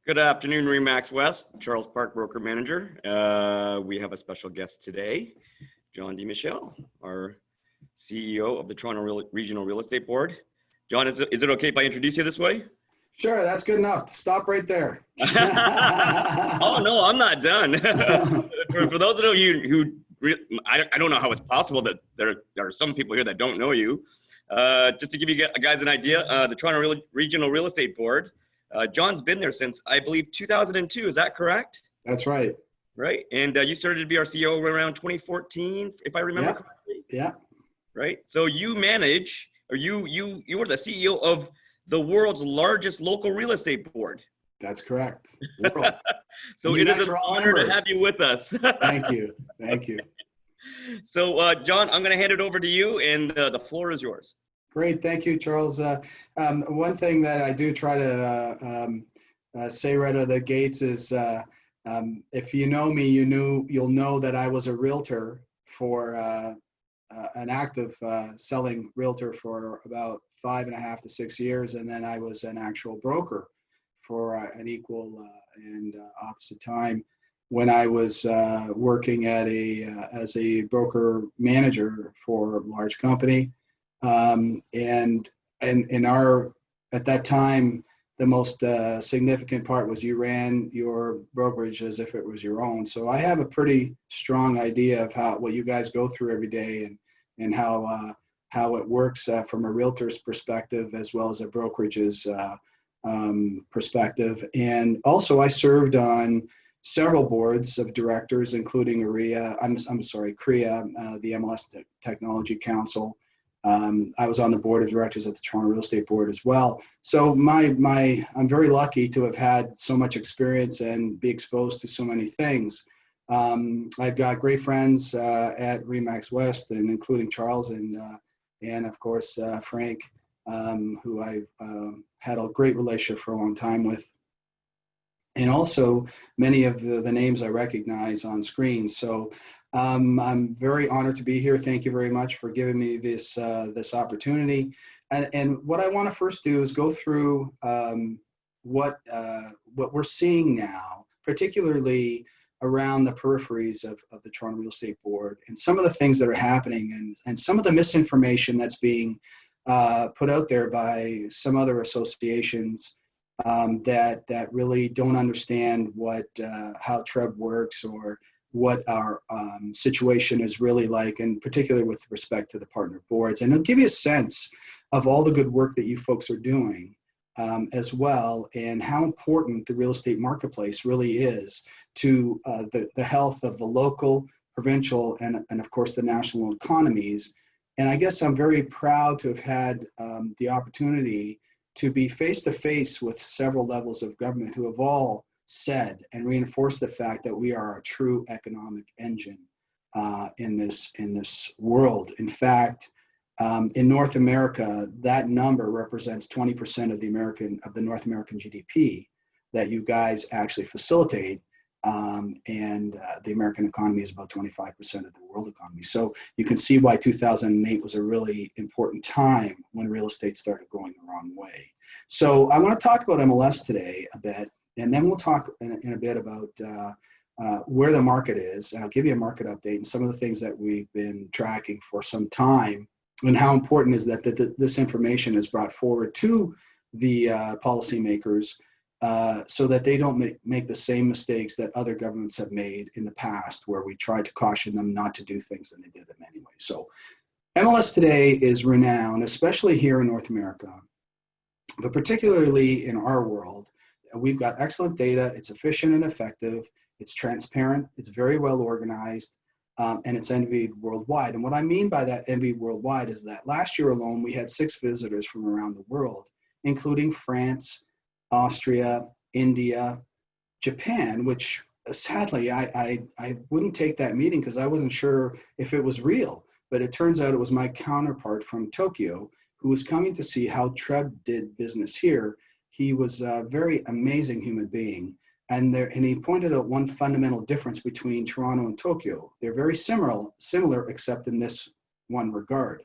Good afternoon, Remax West, Charles Park Broker Manager. We have a special guest today, John DiMichele, our CEO of the Toronto Regional Real Estate Board. John, is it okay if I introduce you this way? Sure, that's good enough. Stop right there. Oh, no, I'm not done. For those of you who I don't know how it's possible that there are some people here that don't know you. Just to give you guys an idea, the Toronto Regional Real Estate Board, John's been there since, I believe, 2002. Is that correct? That's right. Right. And you started to be our CEO around 2014, if I remember correctly. Yeah. Right. So you manage, or you were the CEO of the world's largest local real estate board. That's correct. World. So it is an honor to have you with us. Thank you. Thank you. So, John, I'm going to hand it over to you, and the floor is yours. Great. Thank you, Charles. One thing that I do try to say right out of the gates is if you know me, you'll know that I was a realtor for an active selling realtor for about 5.5 to 6 years. And then I was an actual broker for an equal and opposite time when I was working at as a broker manager for a large company. And at that time, the most significant part was you ran your brokerage as if it was your own. So I have a pretty strong idea of what you guys go through every day and how it works from a realtor's perspective as well as a brokerage's perspective. And also I served on several boards of directors, including CREA, the MLS Technology Council. I was on the board of directors at the Toronto Real Estate Board as well. So I'm very lucky to have had so much experience and be exposed to so many things. I've got great friends at Remax West, and including Charles and of course Frank, who I've had a great relationship for a long time with. And also many of the names I recognize on screen. So I'm very honored to be here. Thank you very much for giving me this opportunity. And what I want to first do is go through what we're seeing now, particularly around the peripheries of the Toronto Real Estate Board, and some of the things that are happening, and some of the misinformation that's being put out there by some other associations that really don't understand how TREB works or what our situation is really like, and particularly with respect to the partner boards. And it'll give you a sense of all the good work that you folks are doing as well, and how important the real estate marketplace really is to the health of the local, provincial, and of course the national economies. And I guess I'm very proud to have had the opportunity to be face-to-face with several levels of government who have all said and reinforced the fact that we are a true economic engine in this world. In fact, in North America, that number represents 20% of the North American GDP that you guys actually facilitate, and the American economy is about 25% of the world economy. So you can see why 2008 was a really important time when real estate started going the wrong way. So I want to talk about MLS today a bit, and then we'll talk in a bit about where the market is, and I'll give you a market update and some of the things that we've been tracking for some time, and how important is that this information is brought forward to the policymakers so that they don't make the same mistakes that other governments have made in the past, where we tried to caution them not to do things and they did them anyway. So MLS today is renowned, especially here in North America, but particularly in our world. We've got excellent data, it's efficient and effective, it's transparent, it's very well organized, and it's envied worldwide. And what I mean by that envied worldwide is that last year alone, we had 6 visitors from around the world, including France, Austria, India, Japan, which sadly, I wouldn't take that meeting because I wasn't sure if it was real. But it turns out it was my counterpart from Tokyo who was coming to see how TREB did business here. He was a very amazing human being. And he pointed out one fundamental difference between Toronto and Tokyo. They're very similar except in this one regard.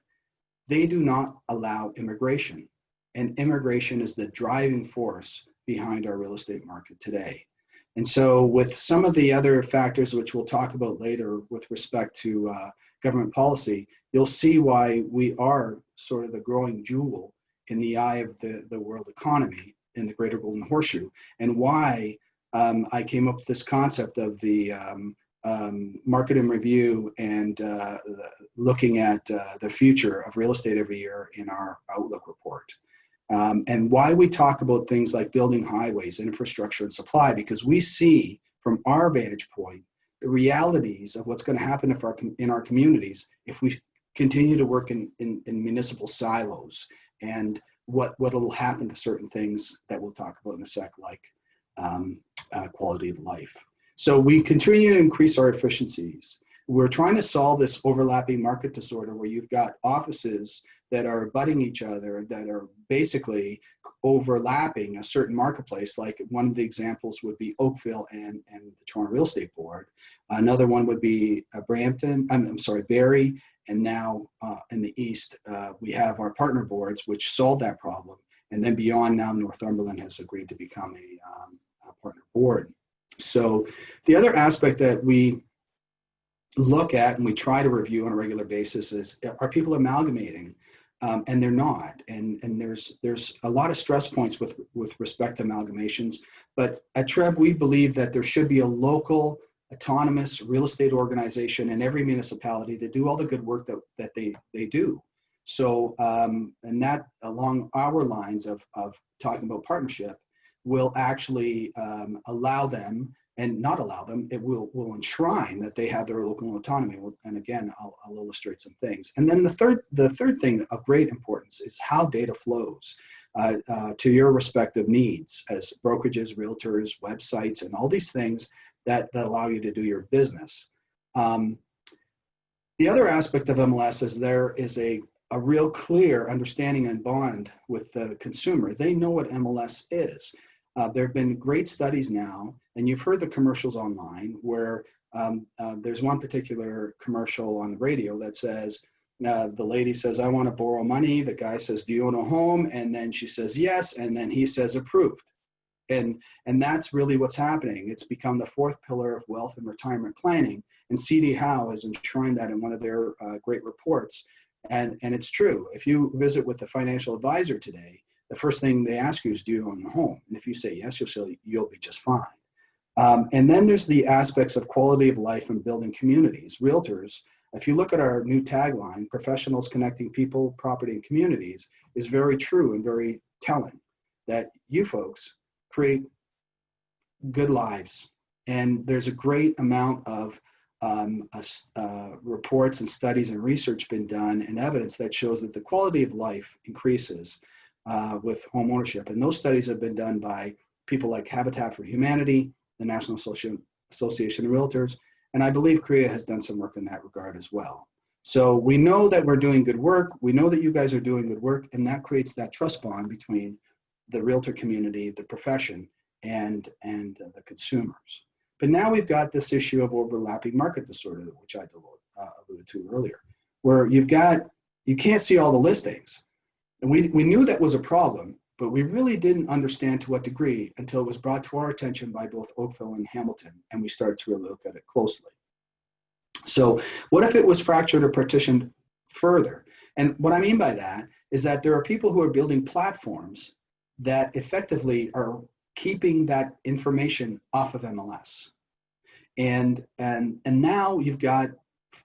They do not allow immigration. And immigration is the driving force behind our real estate market today. And so with some of the other factors, which we'll talk about later with respect to government policy, you'll see why we are sort of the growing jewel in the eye of the world economy in the greater Golden Horseshoe, and why I came up with this concept of the market and review and looking at the future of real estate every year in our Outlook report. And why we talk about things like building highways, infrastructure, and supply, because we see from our vantage point the realities of what's going to happen in our communities if we continue to work in municipal silos, and what will happen to certain things that we'll talk about in a sec, like quality of life. So we continue to increase our efficiencies. We're trying to solve this overlapping market disorder where you've got offices that are abutting each other, that are basically overlapping a certain marketplace. Like one of the examples would be Oakville and the Toronto Real Estate Board. Another one would be Barrie. And now in the East, we have our partner boards, which solve that problem. And then beyond now, Northumberland has agreed to become a partner board. So the other aspect that we look at and we try to review on a regular basis is, are people amalgamating? And they're not. And there's a lot of stress points with respect to amalgamations. But at TREB, we believe that there should be a local autonomous real estate organization in every municipality to do all the good work that they do. So, and that along our lines of talking about partnership will actually allow them and not allow them, it will enshrine that they have their local autonomy. And again, I'll illustrate some things. And then the third thing of great importance is how data flows to your respective needs as brokerages, realtors, websites, and all these things that allow you to do your business. The other aspect of MLS is there is a real clear understanding and bond with the consumer. They know what MLS is. There have been great studies now, and you've heard the commercials online where there's one particular commercial on the radio that says, the lady says, I want to borrow money. The guy says, do you own a home? And then she says, yes. And then he says, approved. And that's really what's happening. It's become the fourth pillar of wealth and retirement planning. And C.D. Howe has enshrined that in one of their great reports. And it's true. If you visit with a financial advisor today, the first thing they ask you is, do you own a home? And if you say yes, you'll be just fine. And then there's the aspects of quality of life and building communities. Realtors, if you look at our new tagline, professionals connecting people, property, and communities, is very true and very telling that you folks create good lives. And there's a great amount of reports and studies and research been done and evidence that shows that the quality of life increases with home ownership. And those studies have been done by people like Habitat for Humanity, the National Association of Realtors, and I believe Korea has done some work in that regard as well. So we know that we're doing good work. We know that you guys are doing good work, and that creates that trust bond between the realtor community, the profession, and the consumers. But now we've got this issue of overlapping market disorder, which I alluded to earlier, where you can't see all the listings. And we knew that was a problem, but we really didn't understand to what degree until it was brought to our attention by both Oakville and Hamilton, and we started to really look at it closely. So what if it was fractured or partitioned further? And what I mean by that is that there are people who are building platforms that effectively are keeping that information off of MLS. And now you've got,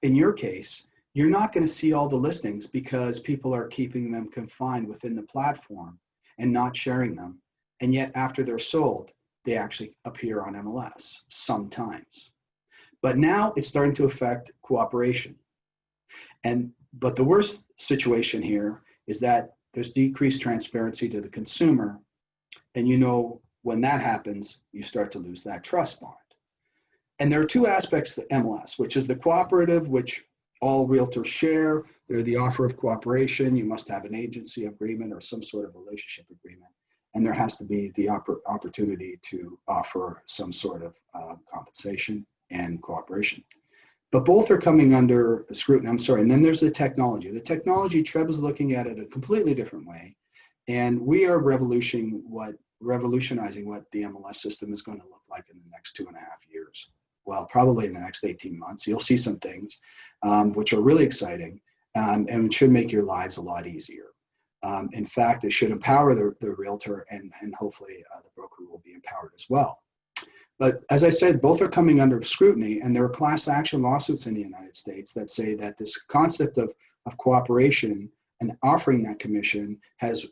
in your case, you're not going to see all the listings because people are keeping them confined within the platform and not sharing them. And yet after they're sold, they actually appear on MLS sometimes. But now it's starting to affect cooperation. But the worst situation here is that there's decreased transparency to the consumer. And when that happens, you start to lose that trust bond. And there are two aspects to MLS, which is the cooperative, which all realtors share. They're the offer of cooperation. You must have an agency agreement or some sort of relationship agreement. And there has to be the opportunity to offer some sort of compensation and cooperation. But both are coming under scrutiny. And then there's the technology. The technology, TREB is looking at it a completely different way. And we are revolutioning what revolutionizing what the MLS system is going to look like in the next 2.5 years. Well, probably in the next 18 months, you'll see some things which are really exciting and should make your lives a lot easier. In fact, it should empower the realtor, and hopefully the broker will be empowered as well. But as I said, both are coming under scrutiny, and there are class action lawsuits in the United States that say that this concept of cooperation and offering that commission has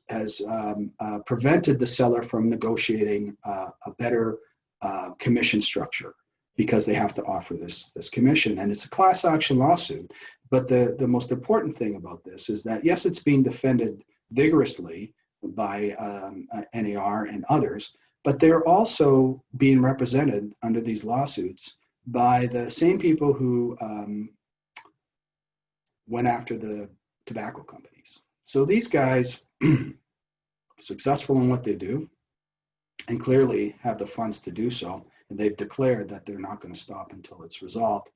prevented the seller from negotiating a better commission structure, because they have to offer this commission. And it's a class action lawsuit. But the most important thing about this is that, yes, it's being defended vigorously by NAR and others, but they're also being represented under these lawsuits by the same people who went after the tobacco companies. So these guys successful in what they do and clearly have the funds to do so. And they've declared that they're not going to stop until it's resolved.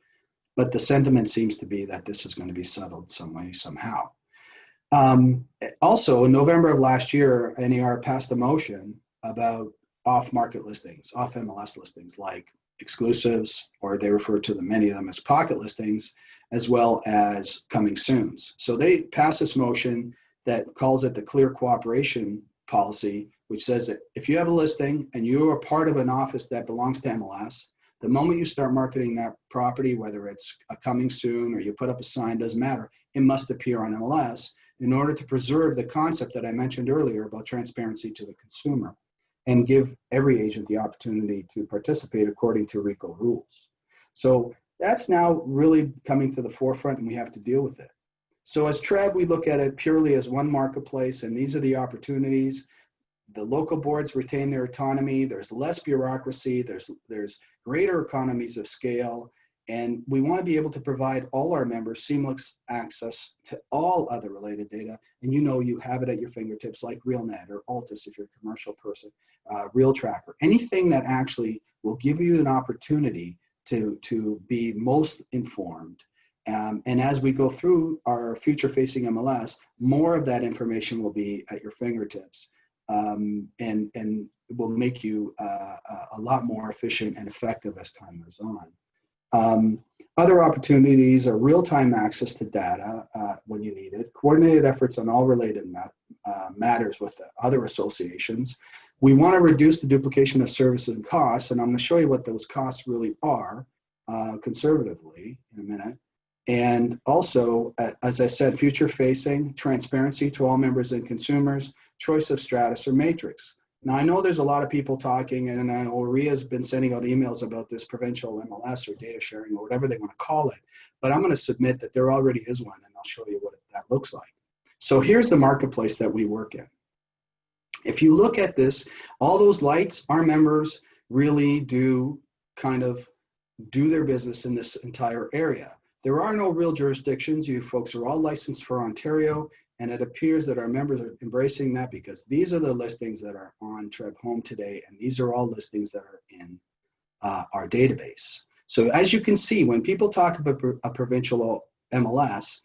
But the sentiment seems to be that this is going to be settled some way, somehow. Also, in November of last year, NAR passed a motion about off-market listings, off-MLS listings, like exclusives, or they refer to many of them as pocket listings, as well as coming soons. So they passed this motion that calls it the clear cooperation policy, which says that if you have a listing and you are part of an office that belongs to MLS, the moment you start marketing that property, whether it's a coming soon or you put up a sign, doesn't matter, it must appear on MLS in order to preserve the concept that I mentioned earlier about transparency to the consumer and give every agent the opportunity to participate according to RICO rules. So that's now really coming to the forefront, and we have to deal with it. So as TREB, we look at it purely as one marketplace, and these are the opportunities. The local boards retain their autonomy. There's less bureaucracy. There's greater economies of scale. And we want to be able to provide all our members seamless access to all other related data. And you have it at your fingertips, like RealNet or Altus if you're a commercial person, RealTracker, anything that actually will give you an opportunity to be most informed. And as we go through our future-facing MLS, more of that information will be at your fingertips. And will make you a lot more efficient and effective as time goes on. Other opportunities are real-time access to data when you need it, coordinated efforts on all related matters with other associations. We want to reduce the duplication of services and costs, and I'm going to show you what those costs really are conservatively in a minute. And also, as I said, future-facing, transparency to all members and consumers, choice of stratus or matrix. Now, I know there's a lot of people talking, and I know RIA's been sending out emails about this provincial MLS or data sharing or whatever they want to call it, but I'm going to submit that there already is one, and I'll show you what that looks like. So here's the marketplace that we work in. If you look at this, all those lights, our members really do kind of do their business in this entire area. There are no real jurisdictions. You folks are all licensed for Ontario, and it appears that our members are embracing that because these are the listings that are on TREB Home today, and these are all listings that are in our database. So as you can see, when people talk about a provincial MLS,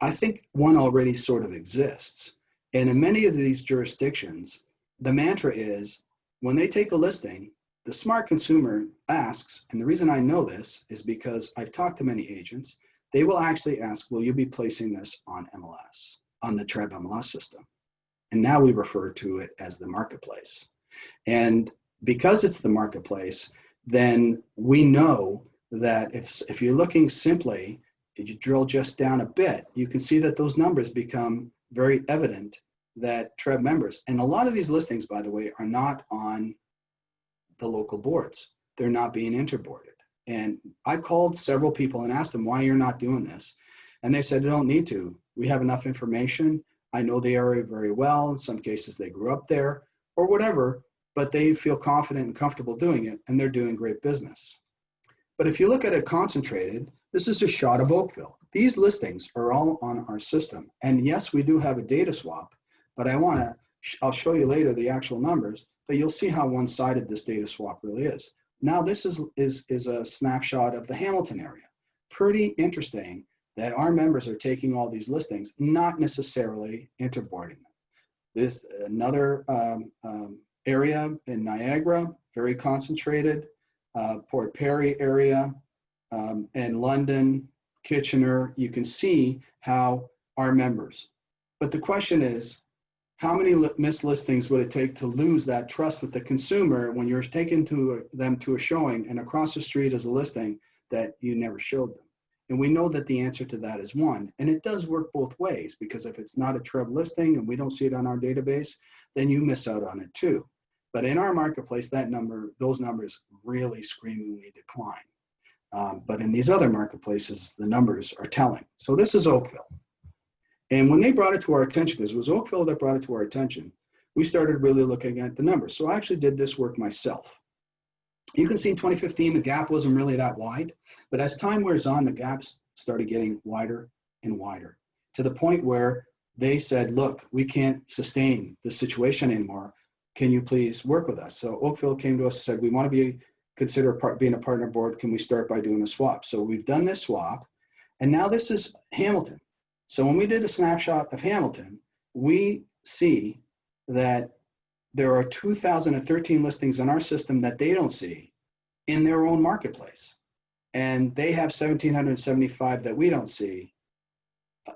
I think one already sort of exists. And in many of these jurisdictions, the mantra is, when they take a listing, the smart consumer asks, and the reason I know this is because I've talked to many agents, they will actually ask, will you be placing this on MLS, on the TREB MLS system? And now we refer to it as the marketplace. And because it's the marketplace, then we know that if you're looking simply, if you drill just down a bit, you can see that those numbers become very evident that TREB members, and a lot of these listings, by the way, are not on the local boards. They're not being interboarded. And I called several people and asked them why you're not doing this. And they said, they don't need to. We have enough information. I know the area very well. In some cases, they grew up there or whatever, but they feel confident and comfortable doing it, and they're doing great business. But if you look at it concentrated, this is a shot of Oakville. These listings are all on our system. And yes, we do have a data swap, but I'll show you later the actual numbers, but you'll see how one-sided this data swap really is. Now this is a snapshot of the Hamilton area. Pretty interesting that our members are taking all these listings, not necessarily interboarding them. This another area in Niagara, very concentrated, Port Perry area, and London, Kitchener, you can see how our members. But the question is, how many missed listings would it take to lose that trust with the consumer when you're taking them to a showing and across the street is a listing that you never showed them? And we know that the answer to that is one. And it does work both ways, because if it's not a TREB listing and we don't see it on our database, then you miss out on it too. But in our marketplace, those numbers really screamingly decline. But in these other marketplaces, the numbers are telling. So this is Oakville. And when they brought it to our attention, because it was Oakville that brought it to our attention, we started really looking at the numbers. So I actually did this work myself. You can see in 2015, the gap wasn't really that wide, but as time wears on, the gaps started getting wider and wider, to the point where they said, look, we can't sustain this situation anymore. Can you please work with us? So Oakville came to us and said, we want to consider being a partner board. Can we start by doing a swap? So we've done this swap, and now this is Hamilton. So when we did a snapshot of Hamilton, we see that there are 2,013 listings in our system that they don't see in their own marketplace. And they have 1,775 that we don't see,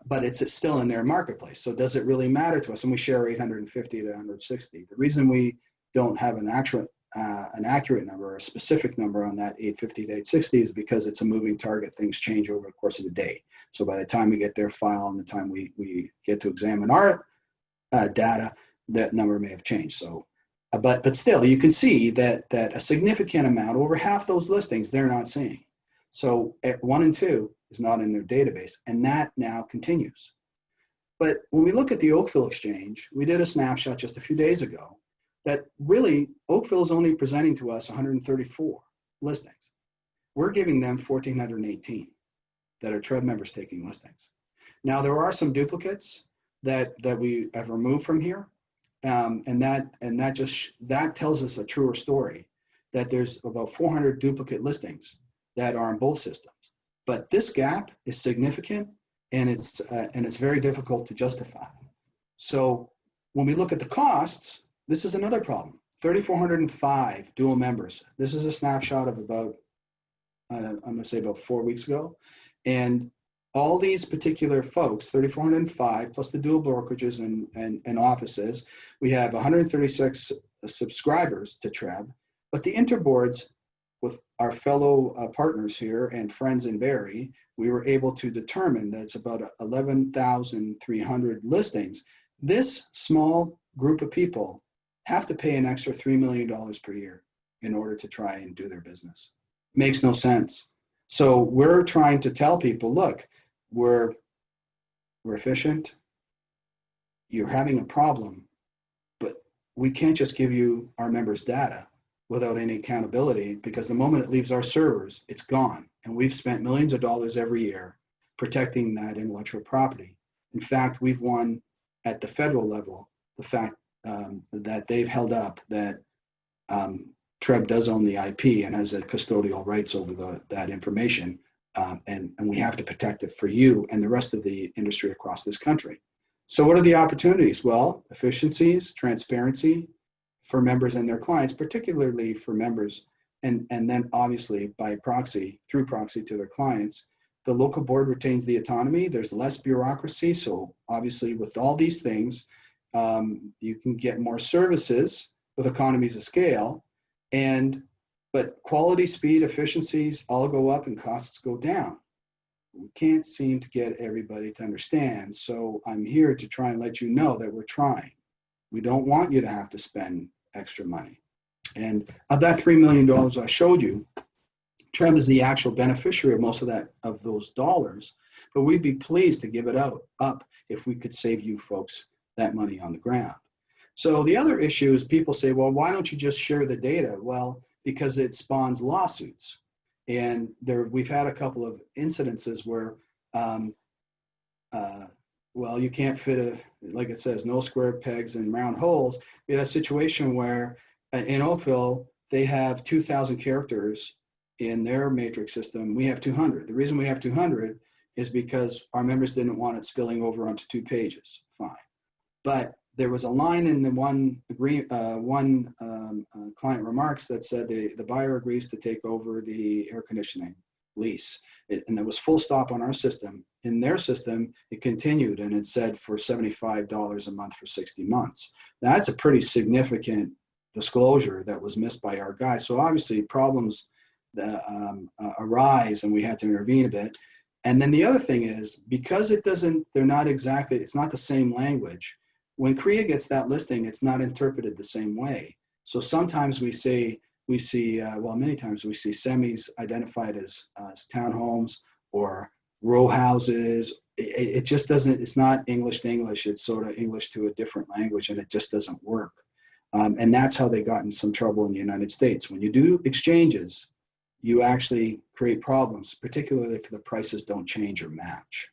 but it's still in their marketplace. So does it really matter to us? And we share 850 to 160. The reason we don't have an accurate number or a specific number on that 850 to 860 is because it's a moving target. Things change over the course of the day. So by the time we get their file and the time we get to examine our data, that number may have changed. So, but still, you can see that a significant amount, over half those listings, they're not seeing. So at 1 and 2 is not in their database, and that now continues. But when we look at the Oakville Exchange, we did a snapshot just a few days ago that really Oakville is only presenting to us 134 listings. We're giving them 1,418 that are TREB members taking listings. Now there are some duplicates that we have removed from here, and that tells us a truer story, that there's about 400 duplicate listings that are on both systems. But this gap is significant, and it's very difficult to justify. So when we look at the costs, this is another problem. 3,405 dual members. This is a snapshot of about, I'm gonna say about 4 weeks ago. And all these particular folks, 3,405 plus the dual brokerages and offices, we have 136 subscribers to TREB, but the interboards with our fellow partners here and friends in Barrie, we were able to determine that it's about 11,300 listings. This small group of people have to pay an extra $3 million per year in order to try and do their business. Makes no sense. So we're trying to tell people, look, we're efficient, you're having a problem, but we can't just give you our members' data without any accountability, because the moment it leaves our servers, it's gone. And we've spent millions of dollars every year protecting that intellectual property. In fact, we've won at the federal level the fact that they've held up that TREB does own the IP and has a custodial rights over that information, and we have to protect it for you and the rest of the industry across this country. So what are the opportunities? Well, efficiencies, transparency for members and their clients, particularly for members, and then obviously by proxy, through proxy to their clients. The local board retains the autonomy. There's less bureaucracy. So obviously with all these things, you can get more services with economies of scale, but quality, speed, efficiencies all go up and costs go down. We can't seem to get everybody to understand. So I'm here to try and let you know that we're trying. We don't want you to have to spend extra money. And of that $3 million I showed you, TREB is the actual beneficiary of most of those dollars, but we'd be pleased to give it up if we could save you folks that money on the ground. So the other issue is people say, well, why don't you just share the data? Well, because it spawns lawsuits. And we've had a couple of incidences where, well, you can't fit like it says, no square pegs and round holes. We had a situation where in Oakville, they have 2,000 characters in their matrix system. We have 200. The reason we have 200 is because our members didn't want it spilling over onto 2 pages. Fine. But there was a line in the client remarks that said the buyer agrees to take over the air conditioning lease. And there was full stop on our system. In their system, it continued, and it said for $75 a month for 60 months. That's a pretty significant disclosure that was missed by our guys. So obviously problems arise, and we had to intervene a bit. And then the other thing is, because it's not the same language. When CREA gets that listing, it's not interpreted the same way. So sometimes many times we see semis identified as townhomes or row houses. It just doesn't, it's not English to English, it's sort of English to a different language, and it just doesn't work. And that's how they got in some trouble in the United States. When you do exchanges, you actually create problems, particularly if the prices don't change or match.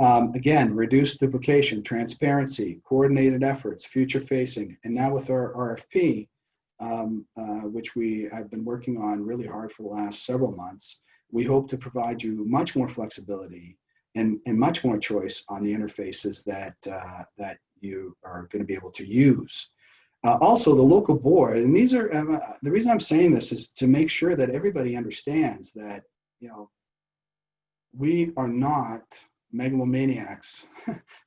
Again, reduced duplication, transparency, coordinated efforts, future facing, and now with our RFP, which we have been working on really hard for the last several months, we hope to provide you much more flexibility and much more choice on the interfaces that you are going to be able to use. Also, the local board, and these are the reason I'm saying this is to make sure that everybody understands that, we are not megalomaniacs.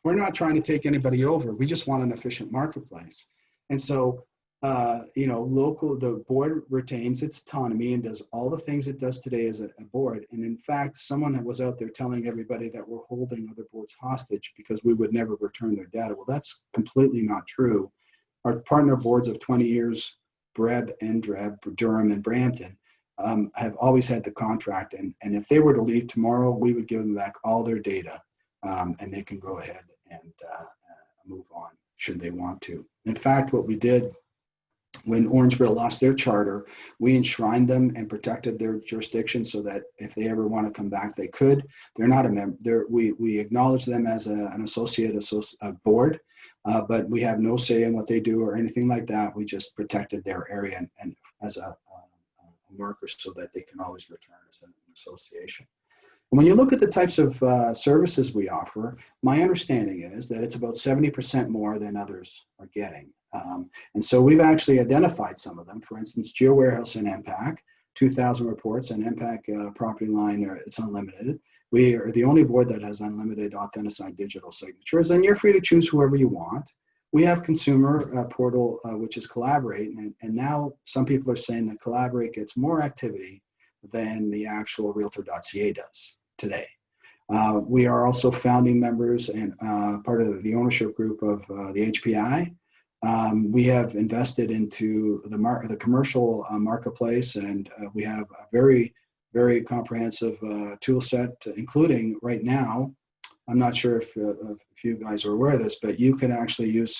We're not trying to take anybody over. We just want an efficient marketplace. And so, the board retains its autonomy and does all the things it does today as a board. And in fact, someone that was out there telling everybody that we're holding other boards hostage because we would never return their data. Well, that's completely not true. Our partner boards of 20 years, BREB and DREB, Durham and Brampton, have always had the contract, and if they were to leave tomorrow, we would give them back all their data, and they can go ahead and move on should they want to. In fact, what we did when Orangeville lost their charter, we enshrined them and protected their jurisdiction so that if they ever want to come back, they could. They're not a member. We acknowledge them as an associate board, but we have no say in what they do or anything like that. We just protected their area and as a marker so that they can always return as an association. And when you look at the types of services we offer, my understanding is that it's about 70% more than others are getting. And so we've actually identified some of them. For instance, GeoWarehouse and MPAC, 2,000 reports, and MPAC property line, it's unlimited. We are the only board that has unlimited authenticated digital signatures, and you're free to choose whoever you want. We have consumer portal, which is Collaborate, and now some people are saying that Collaborate gets more activity than the actual Realtor.ca does today. We are also founding members and part of the ownership group of the HPI. We have invested into the commercial marketplace, and we have a very, very comprehensive tool set, including right now. I'm not sure if you guys are aware of this, but you can actually use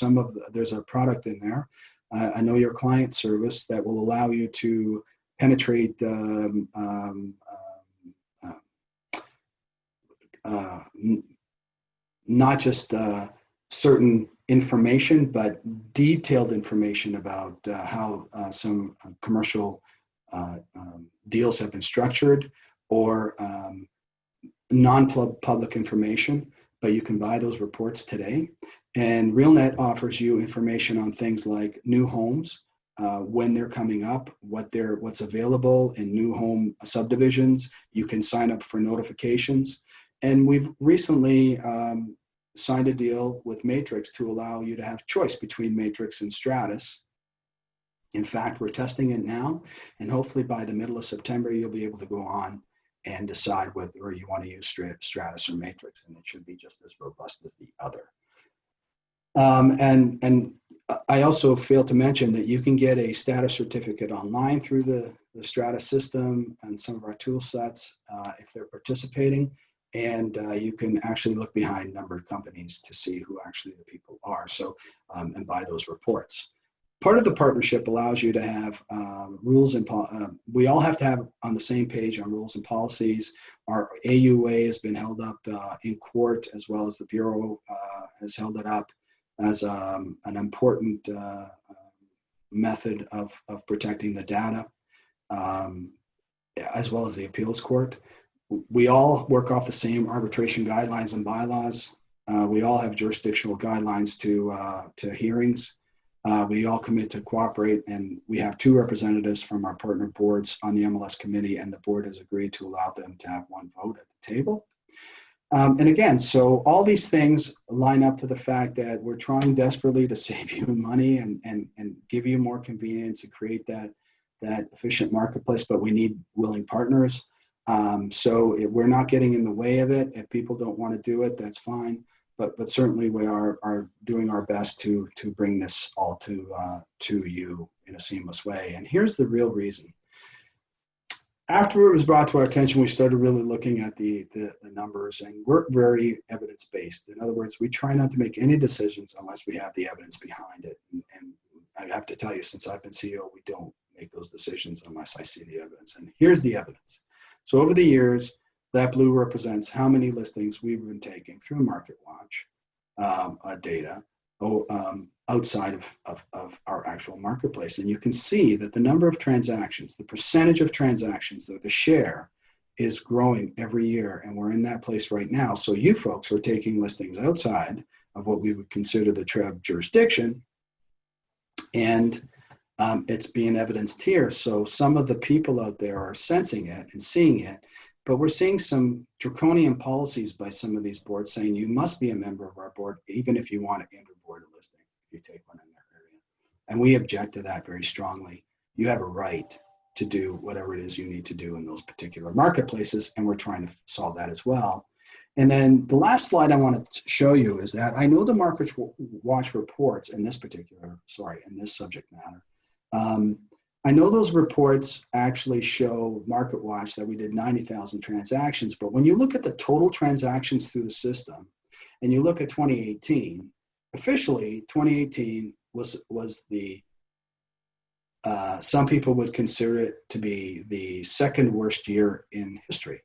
there's a product in there, I Know Your Client service, that will allow you to penetrate not just certain information, but detailed information about how some commercial deals have been structured, or non-public information, but you can buy those reports today. And RealNet offers you information on things like new homes, when they're coming up, what's available in new home subdivisions. You can sign up for notifications. And we've recently signed a deal with Matrix to allow you to have choice between Matrix and Stratus. In fact, we're testing it now, and hopefully by the middle of September, you'll be able to go on and decide whether you want to use Stratus or Matrix, and it should be just as robust as the other. And I also failed to mention that you can get a status certificate online through the Stratus system and some of our tool sets if they're participating, and you can actually look behind numbered companies to see who actually the people are, so and buy those reports. Part of the partnership allows you to have rules and we all have to have on the same page on rules and policies. Our AUA has been held up in court, as well as the Bureau has held it up as an important method of protecting the data, as well as the appeals court. We all work off the same arbitration guidelines and bylaws. We all have jurisdictional guidelines to hearings. We all commit to cooperate, and we have 2 representatives from our partner boards on the MLS committee, and the board has agreed to allow them to have 1 vote at the table. And again, so all these things line up to the fact that we're trying desperately to save you money and give you more convenience and create that efficient marketplace, but we need willing partners. So if we're not getting in the way of it. If people don't want to do it, that's fine. But certainly we are doing our best to bring this all to you in a seamless way. And here's the real reason. After it was brought to our attention, we started really looking at the numbers, and we're very evidence-based. In other words, we try not to make any decisions unless we have the evidence behind it. And I have to tell you, since I've been CEO, we don't make those decisions unless I see the evidence. And here's the evidence. So over the years, that blue represents how many listings we've been taking through MarketWatch data outside of our actual marketplace. And you can see that the number of transactions, the percentage of transactions, the share is growing every year. And we're in that place right now. So you folks are taking listings outside of what we would consider the TREB jurisdiction. And it's being evidenced here. So some of the people out there are sensing it and seeing it. But we're seeing some draconian policies by some of these boards saying you must be a member of our board, even if you want to inter-board a listing, if you take one in their area. And we object to that very strongly. You have a right to do whatever it is you need to do in those particular marketplaces, and we're trying to solve that as well. And then the last slide I want to show you is that I know the MarketWatch reports in this subject matter. I know those reports actually show MarketWatch that we did 90,000 transactions, but when you look at the total transactions through the system and you look at 2018, officially 2018 was the, some people would consider it to be the second worst year in history.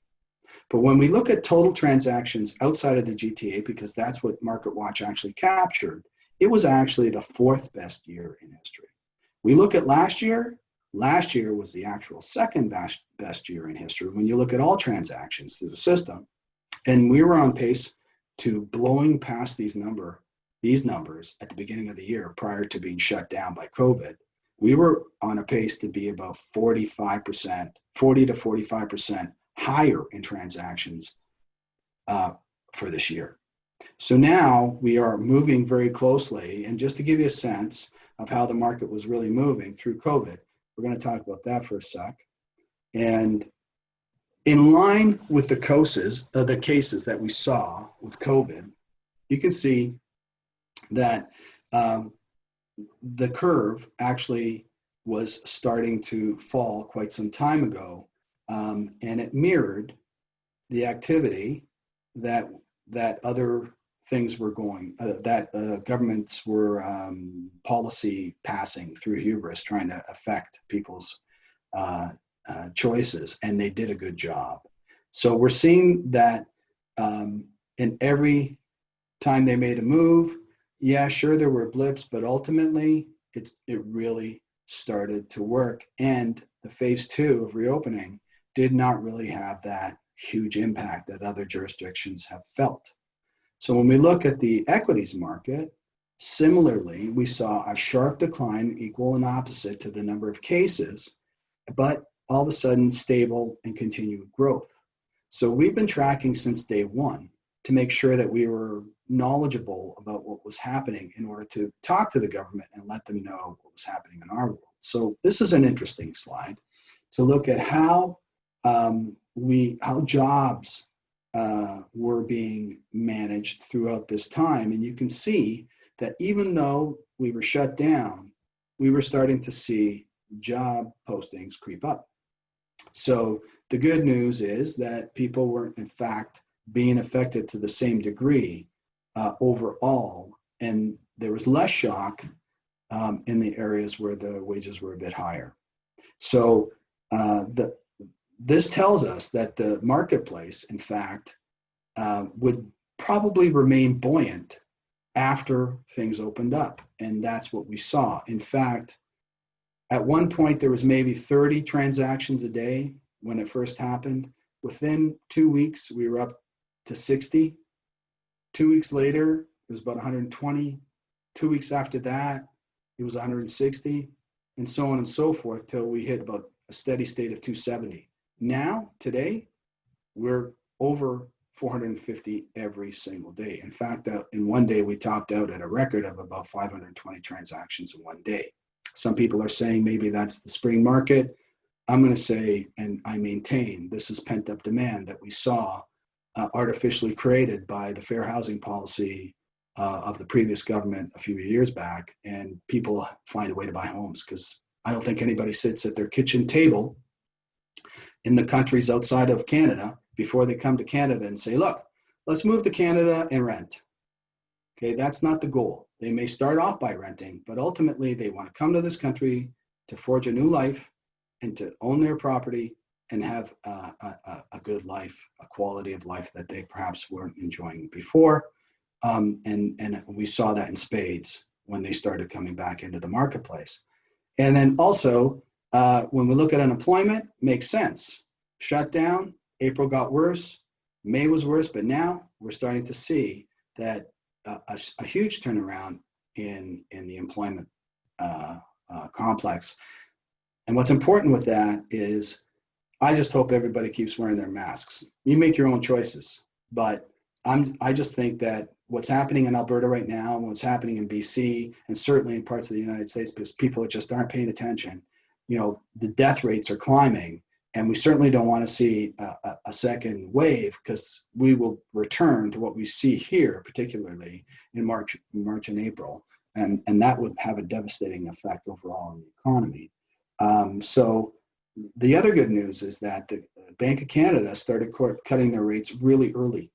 But when we look at total transactions outside of the GTA, because that's what MarketWatch actually captured, it was actually the 4th best year in history. We look at last year was the actual second best year in history when you look at all transactions through the system. And we were on pace to blowing past these numbers at the beginning of the year prior to being shut down by COVID. We were on a pace to be about 40 to 45% higher in transactions for this year. So now we are moving very closely. And just to give you a sense of how the market was really moving through COVID, we're going to talk about that for a sec. And in line with the cases that we saw with COVID, you can see that the curve actually was starting to fall quite some time ago. And it mirrored the activity that other things were going, that governments were policy passing through hubris, trying to affect people's choices, and they did a good job. So we're seeing that in every time they made a move, yeah, sure, there were blips, but ultimately it really started to work. And the phase 2 of reopening did not really have that huge impact that other jurisdictions have felt. So when we look at the equities market, similarly, we saw a sharp decline equal and opposite to the number of cases, but all of a sudden stable and continued growth. So we've been tracking since day one to make sure that we were knowledgeable about what was happening in order to talk to the government and let them know what was happening in our world. So this is an interesting slide to look at how jobs were being managed throughout this time. And you can see that even though we were shut down, we were starting to see job postings creep up. So the good news is that people weren't in fact being affected to the same degree overall, and there was less shock in the areas where the wages were a bit higher. So this tells us that the marketplace, in fact, would probably remain buoyant after things opened up. And that's what we saw. In fact, at one point, there was maybe 30 transactions a day when it first happened. Within 2 weeks, we were up to 60. 2 weeks later, it was about 120. 2 weeks after that, it was 160, and so on and so forth till we hit about a steady state of 270. Now, today, we're over 450 every single day. In fact, in one day, we topped out at a record of about 520 transactions in one day. Some people are saying maybe that's the spring market. I'm going to say, and I maintain, this is pent-up demand that we saw artificially created by the fair housing policy of the previous government a few years back, and people find a way to buy homes, because I don't think anybody sits at their kitchen table in the countries outside of Canada before they come to Canada and say, look, let's move to Canada and rent. Okay, that's not the goal. They may start off by renting, but ultimately they want to come to this country to forge a new life and to own their property and have a good life, a quality of life that they perhaps weren't enjoying before. And we saw that in spades when they started coming back into the marketplace. And then also, when we look at unemployment, makes sense. Shut down, April got worse, May was worse, but now we're starting to see that a huge turnaround in the employment complex. And what's important with that is, I just hope everybody keeps wearing their masks. You make your own choices, but I just think that what's happening in Alberta right now, and what's happening in BC, and certainly in parts of the United States, because people just aren't paying attention, the death rates are climbing, and we certainly don't want to see a second wave, because we will return to what we see here, particularly in March and April, and that would have a devastating effect overall on the economy. So the other good news is that the Bank of Canada started cutting their rates really early.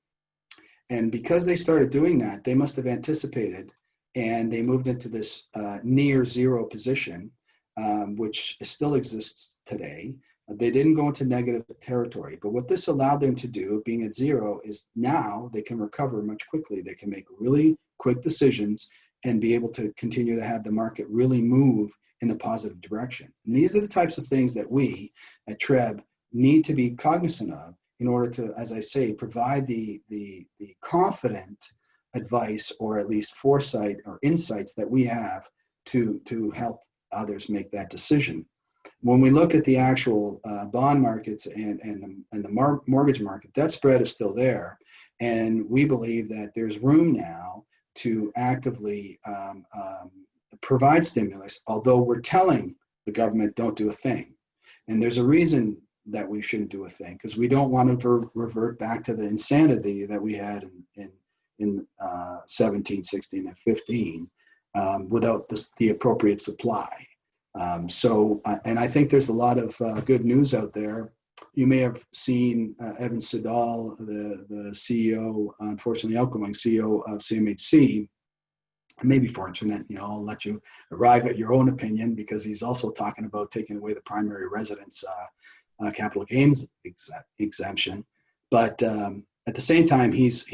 And because they started doing that, they must have anticipated, and they moved into this near zero position, which still exists today. They didn't go into negative territory, but what this allowed them to do, being at zero, is now they can recover much quickly. They can make really quick decisions and be able to continue to have the market really move in the positive direction. And these are the types of things that we at TREB need to be cognizant of in order to, as I say, provide the confident advice, or at least foresight or insights that we have to help others make that decision. When we look at the actual bond markets and the mortgage market, that spread is still there. And we believe that there's room now to actively provide stimulus, although we're telling the government don't do a thing. And there's a reason that we shouldn't do a thing, because we don't want to revert back to the insanity that we had in 17, 16, and 15 without the appropriate supply. And I think there's a lot of good news out there. You may have seen Evan Siddall, the CEO, unfortunately outgoing CEO of CMHC, maybe fortunate, I'll let you arrive at your own opinion, because he's also talking about taking away the primary residence capital gains exemption. But at the same time, he's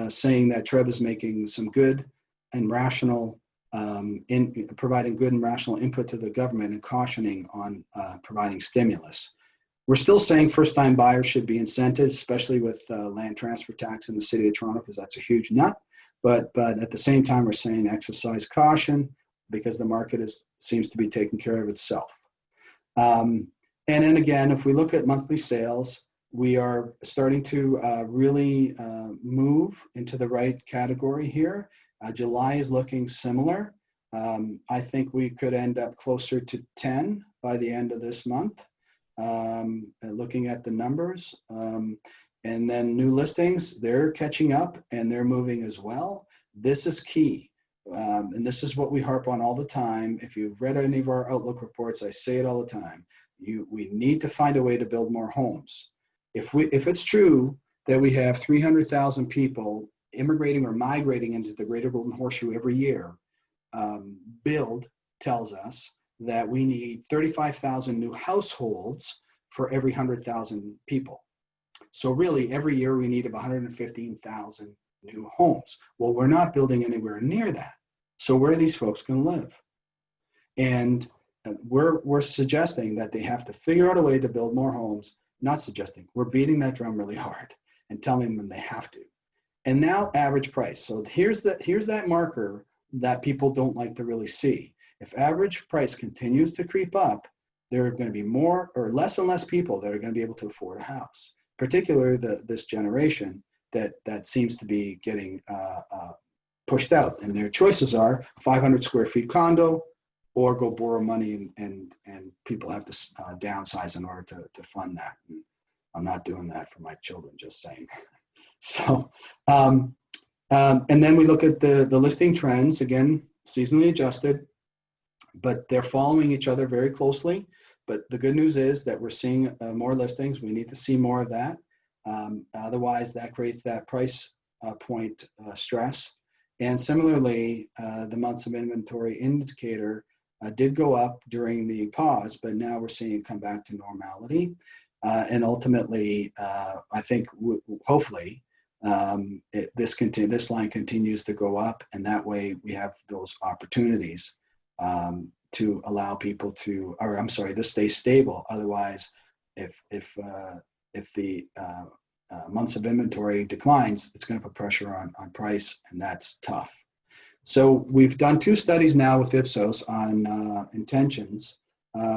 saying that TREB is making some good and rational, in providing good and rational input to the government, and cautioning on providing stimulus. We're still saying first-time buyers should be incented, especially with land transfer tax in the city of Toronto, because that's a huge nut. But at the same time, we're saying exercise caution, because the market seems to be taking care of itself. And then again, if we look at monthly sales, we are starting to really move into the right category here. July is looking similar. I think we could end up closer to 10 by the end of this month, looking at the numbers. And then new listings, they're catching up and they're moving as well. This is key. And this is what we harp on all the time. If you've read any of our Outlook reports, I say it all the time. We need to find a way to build more homes. If it's true that we have 300,000 people immigrating or migrating into the Greater Golden Horseshoe every year, Build tells us that we need 35,000 new households for every 100,000 people. So really, every year we need about 115,000 new homes. Well, we're not building anywhere near that. So where are these folks going to live? And we're suggesting that they have to figure out a way to build more homes. Not suggesting, we're beating that drum really hard and telling them they have to. And now average price. So here's that marker that people don't like to really see. If average price continues to creep up, there are going to be more or less and less people that are going to be able to afford a house, particularly this generation that seems to be getting pushed out. And their choices are 500 square feet condo, or go borrow money, and people have to downsize in order to fund that. And I'm not doing that for my children, just saying. So, and then we look at the listing trends, again, seasonally adjusted, but they're following each other very closely. But the good news is that we're seeing more listings. We need to see more of that. Otherwise, that creates that price point stress. And similarly, the months of inventory indicator did go up during the pause, but now we're seeing it come back to normality. And ultimately, I think hopefully this line continues to go up, and that way we have those opportunities to allow people to, or I'm sorry, this stays stable. Otherwise, if the months of inventory declines, it's going to put pressure on price, and that's tough. So we've done 2 studies now with Ipsos on intentions.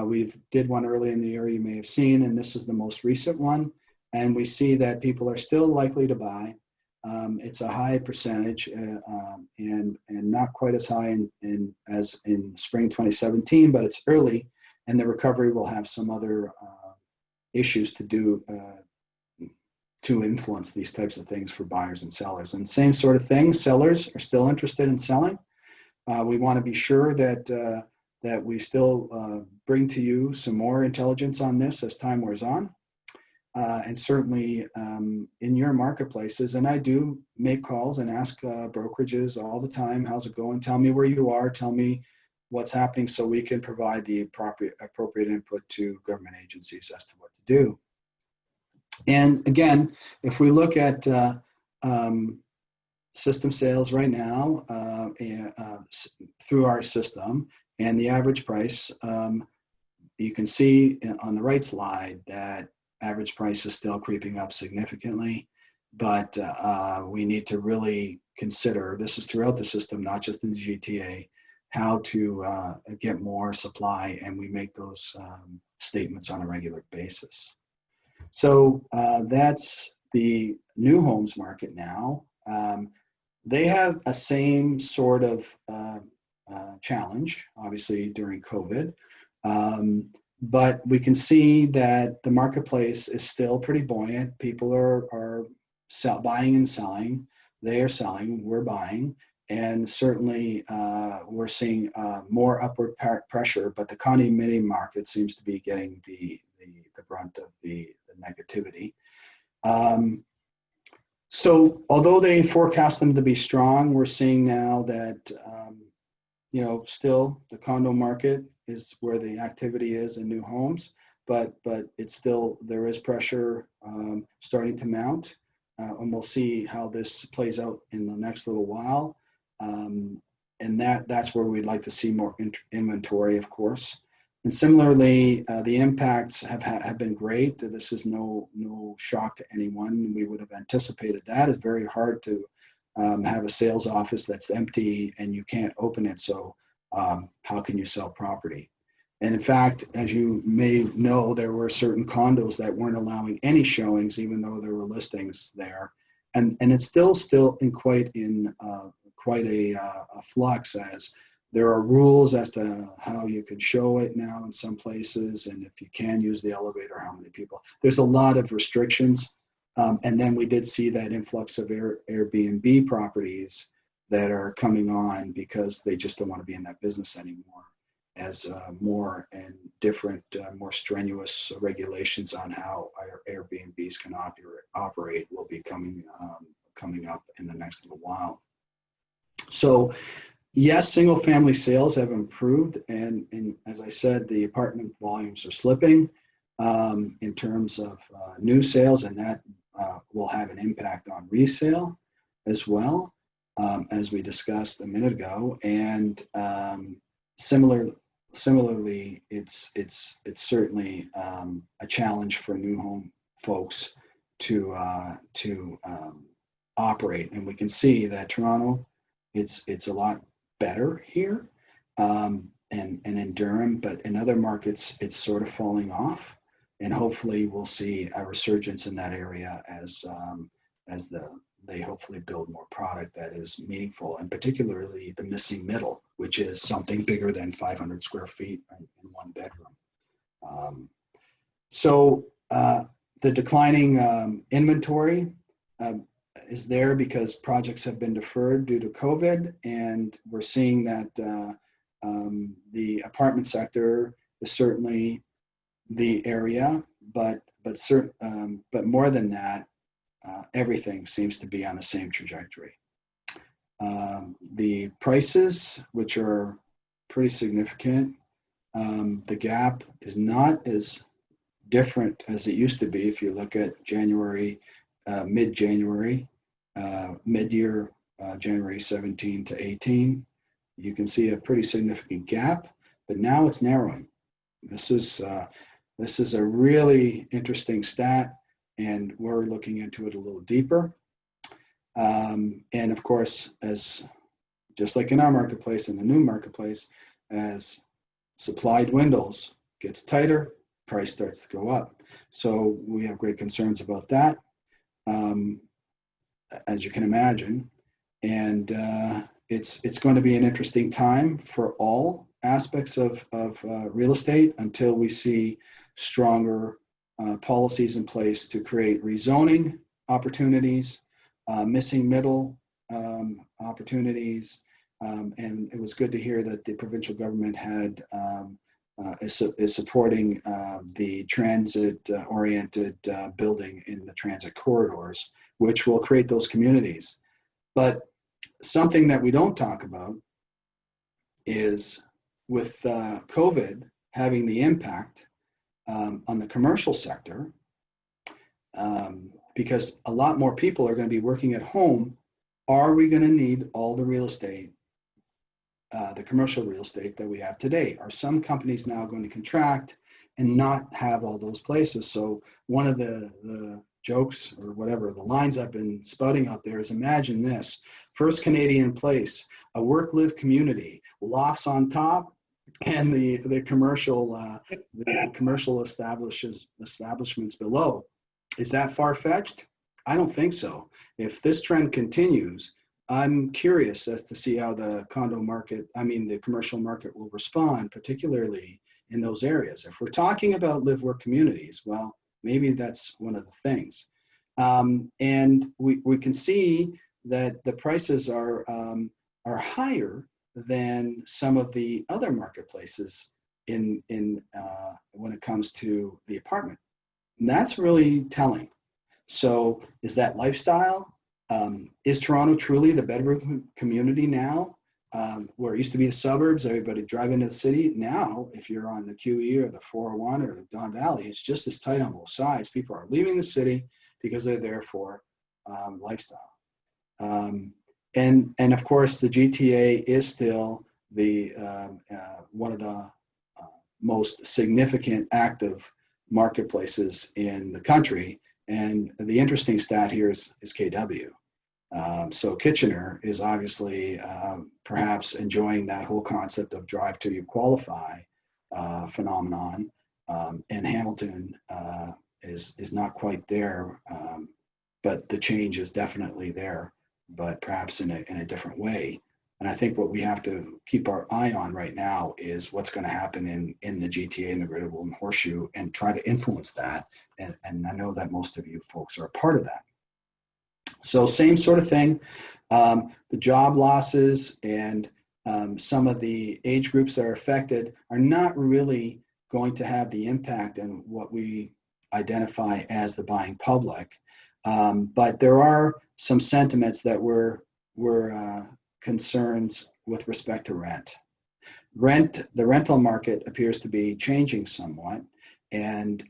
We did one early in the year you may have seen, and this is the most recent one. And we see that people are still likely to buy. It's a high percentage and not quite as high as in spring 2017, but it's early, and the recovery will have some other issues to do to influence these types of things for buyers and sellers. And same sort of thing, sellers are still interested in selling. We want to be sure that we still bring to you some more intelligence on this as time wears on. And certainly in your marketplaces, and I do make calls and ask brokerages all the time, how's it going? Tell me where you are, tell me what's happening, so we can provide the appropriate input to government agencies as to what to do. And again, if we look at system sales right now through our system and the average price, you can see on the right slide that average price is still creeping up significantly, but we need to really consider, this is throughout the system, not just in the GTA, how to get more supply, and we make those statements on a regular basis. So that's the new homes market now. They have a same sort of challenge, obviously, during COVID. But we can see that the marketplace is still pretty buoyant. People are buying and selling. They are selling, we're buying. And certainly we're seeing more upward pressure, but the condominium market seems to be getting the brunt of the negativity. So although they forecast them to be strong, we're seeing now that, still the condo market is where the activity is in new homes, but it's still, there is pressure starting to mount. And we'll see how this plays out in the next little while. And that's where we'd like to see more inventory, of course. And similarly, the impacts have been great. This is no shock to anyone. We would have anticipated that. It's very hard to have a sales office that's empty and you can't open it. So how can you sell property? And in fact, as you may know, there were certain condos that weren't allowing any showings, even though there were listings there. And it's still in quite a flux, as there are rules as to how you can show it now in some places, and if you can use the elevator, how many people. There's a lot of restrictions. And then we did see that influx of Airbnb properties that are coming on because they just don't want to be in that business anymore, as more and different, more strenuous regulations on how our Airbnbs can operate will be coming up in the next little while. So yes, single family sales have improved, and as I said, the apartment volumes are slipping in terms of new sales, and that will have an impact on resale as well, as we discussed a minute ago. And similarly, it's certainly a challenge for new home folks to operate. And we can see that Toronto, it's a lot better here, and in Durham, but in other markets, it's sort of falling off. And hopefully we'll see a resurgence in that area as they hopefully build more product that is meaningful, and particularly the missing middle, which is something bigger than 500 square feet in one bedroom. So the declining inventory is there because projects have been deferred due to COVID, and we're seeing that the apartment sector is certainly the area, but more than that, everything seems to be on the same trajectory. The prices, which are pretty significant, the gap is not as different as it used to be. If you look at January, mid-January, mid-year, January 17 to 18, you can see a pretty significant gap, but now it's narrowing. This is a really interesting stat, and we're looking into it a little deeper. And of course, just like in our marketplace, in the new marketplace, as supply dwindles, gets tighter, price starts to go up. So we have great concerns about that, as you can imagine. And it's going to be an interesting time for all aspects of real estate until we see stronger policies in place to create rezoning opportunities, missing middle opportunities. And it was good to hear that the provincial government is supporting the transit-oriented building in the transit corridors, which will create those communities. But something that we don't talk about is with COVID having the impact on the commercial sector, because a lot more people are going to be working at home. Are we going to need all the real estate, the commercial real estate that we have today? Are some companies now going to contract and not have all those places? So one of the jokes or whatever, the lines I've been spouting out there is, imagine this: First Canadian Place, a work-live community, lofts on top, and the commercial establishments below. Is that far-fetched? I don't think so. If this trend continues, I'm curious as to see how the commercial market will respond, particularly in those areas. If we're talking about live-work communities, well, maybe that's one of the things. And we can see that the prices are higher than some of the other marketplaces in when it comes to the apartment. And that's really telling. So is that lifestyle? Is Toronto truly the bedroom community now? Where it used to be the suburbs, everybody drive into the city. Now, if you're on the QE or the 401 or the Don Valley, it's just as tight on both sides. People are leaving the city because they're there for lifestyle. And of course, the GTA is still the one of the most significant active marketplaces in the country. And the interesting stat here is KW. So Kitchener is obviously perhaps enjoying that whole concept of drive till you qualify phenomenon, and Hamilton is not quite there, but the change is definitely there, but perhaps in a different way. And I think what we have to keep our eye on right now is what's going to happen in the GTA and the Greater Golden Horseshoe, and try to influence that. And I know that most of you folks are a part of that. So same sort of thing. The job losses and some of the age groups that are affected are not really going to have the impact on what we identify as the buying public. But there are some sentiments that were concerns with respect to rent. The rental market appears to be changing somewhat, and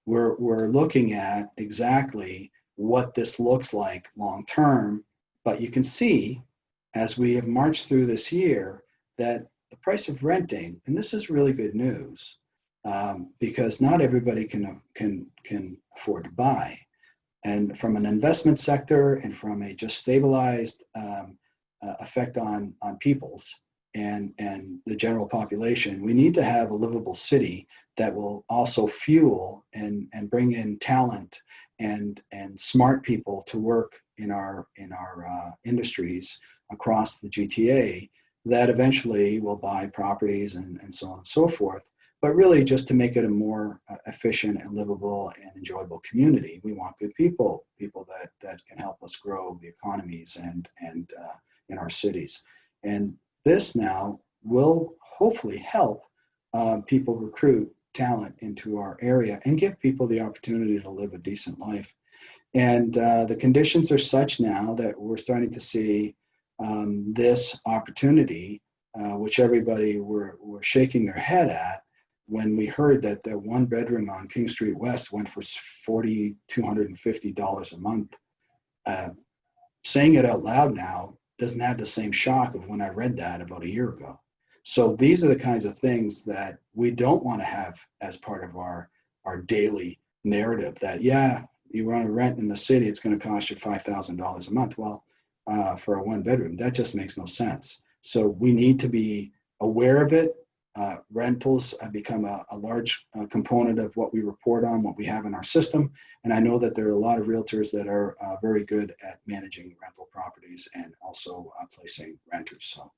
we're looking at exactly what this looks like long term. But you can see, as we have marched through this year, that the price of renting, and this is really good news, because not everybody can afford to buy, And from an investment sector and from a just stabilized effect on peoples and the general population, we need to have a livable city that will also fuel and bring in talent and smart people to work in our industries across the GTA that eventually will buy properties and so on and so forth. But really just to make it a more efficient and livable and enjoyable community. We want good people that can help us grow the economies and in our cities. And this now will hopefully help people recruit talent into our area and give people the opportunity to live a decent life. And the conditions are such now that we're starting to see this opportunity, which everybody were shaking their head at, when we heard that the one bedroom on King Street West went for $4,250 a month. Saying it out loud now doesn't have the same shock of when I read that about a year ago. So these are the kinds of things that we don't want to have as part of our daily narrative, that, yeah, you want to rent in the city, it's going to cost you $5,000 a month. Well, for a one bedroom, that just makes no sense. So we need to be aware of it. Rentals have become a large component of what we report on, what we have in our system. And I know that there are a lot of realtors that are very good at managing rental properties and also placing renters. So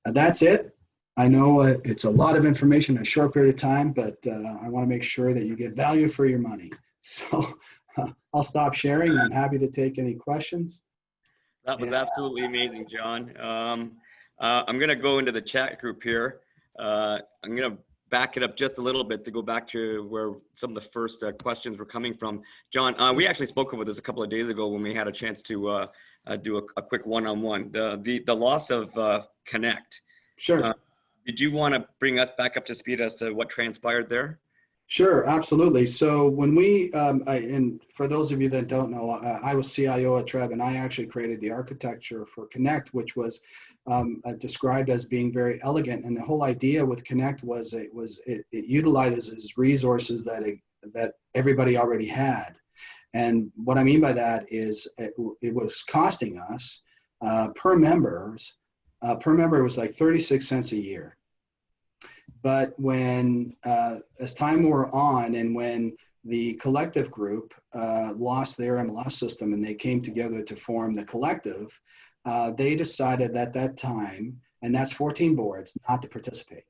that's it. I know it's a lot of information in a short period of time, but I want to make sure that you get value for your money. So I'll stop sharing. I'm happy to take any questions. That was absolutely amazing, John. I'm going to go into the chat group here. I'm going to back it up just a little bit to go back to where some of the first questions were coming from. John, we actually spoke about this a couple of days ago when we had a chance to do a quick one-on-one. The loss of Connect. Sure. Did you want to bring us back up to speed as to what transpired there? Sure, absolutely. So when we, and for those of you that don't know, I was CIO at Trev, and I actually created the architecture for Connect, which was described as being very elegant. And the whole idea with Connect was it utilizes resources that everybody already had. And what I mean by that is it was costing us per member, it was like 36 cents a year. But when, as time wore on, and when the collective group lost their MLS system and they came together to form the collective, they decided at that time, and that's 14 boards, not to participate.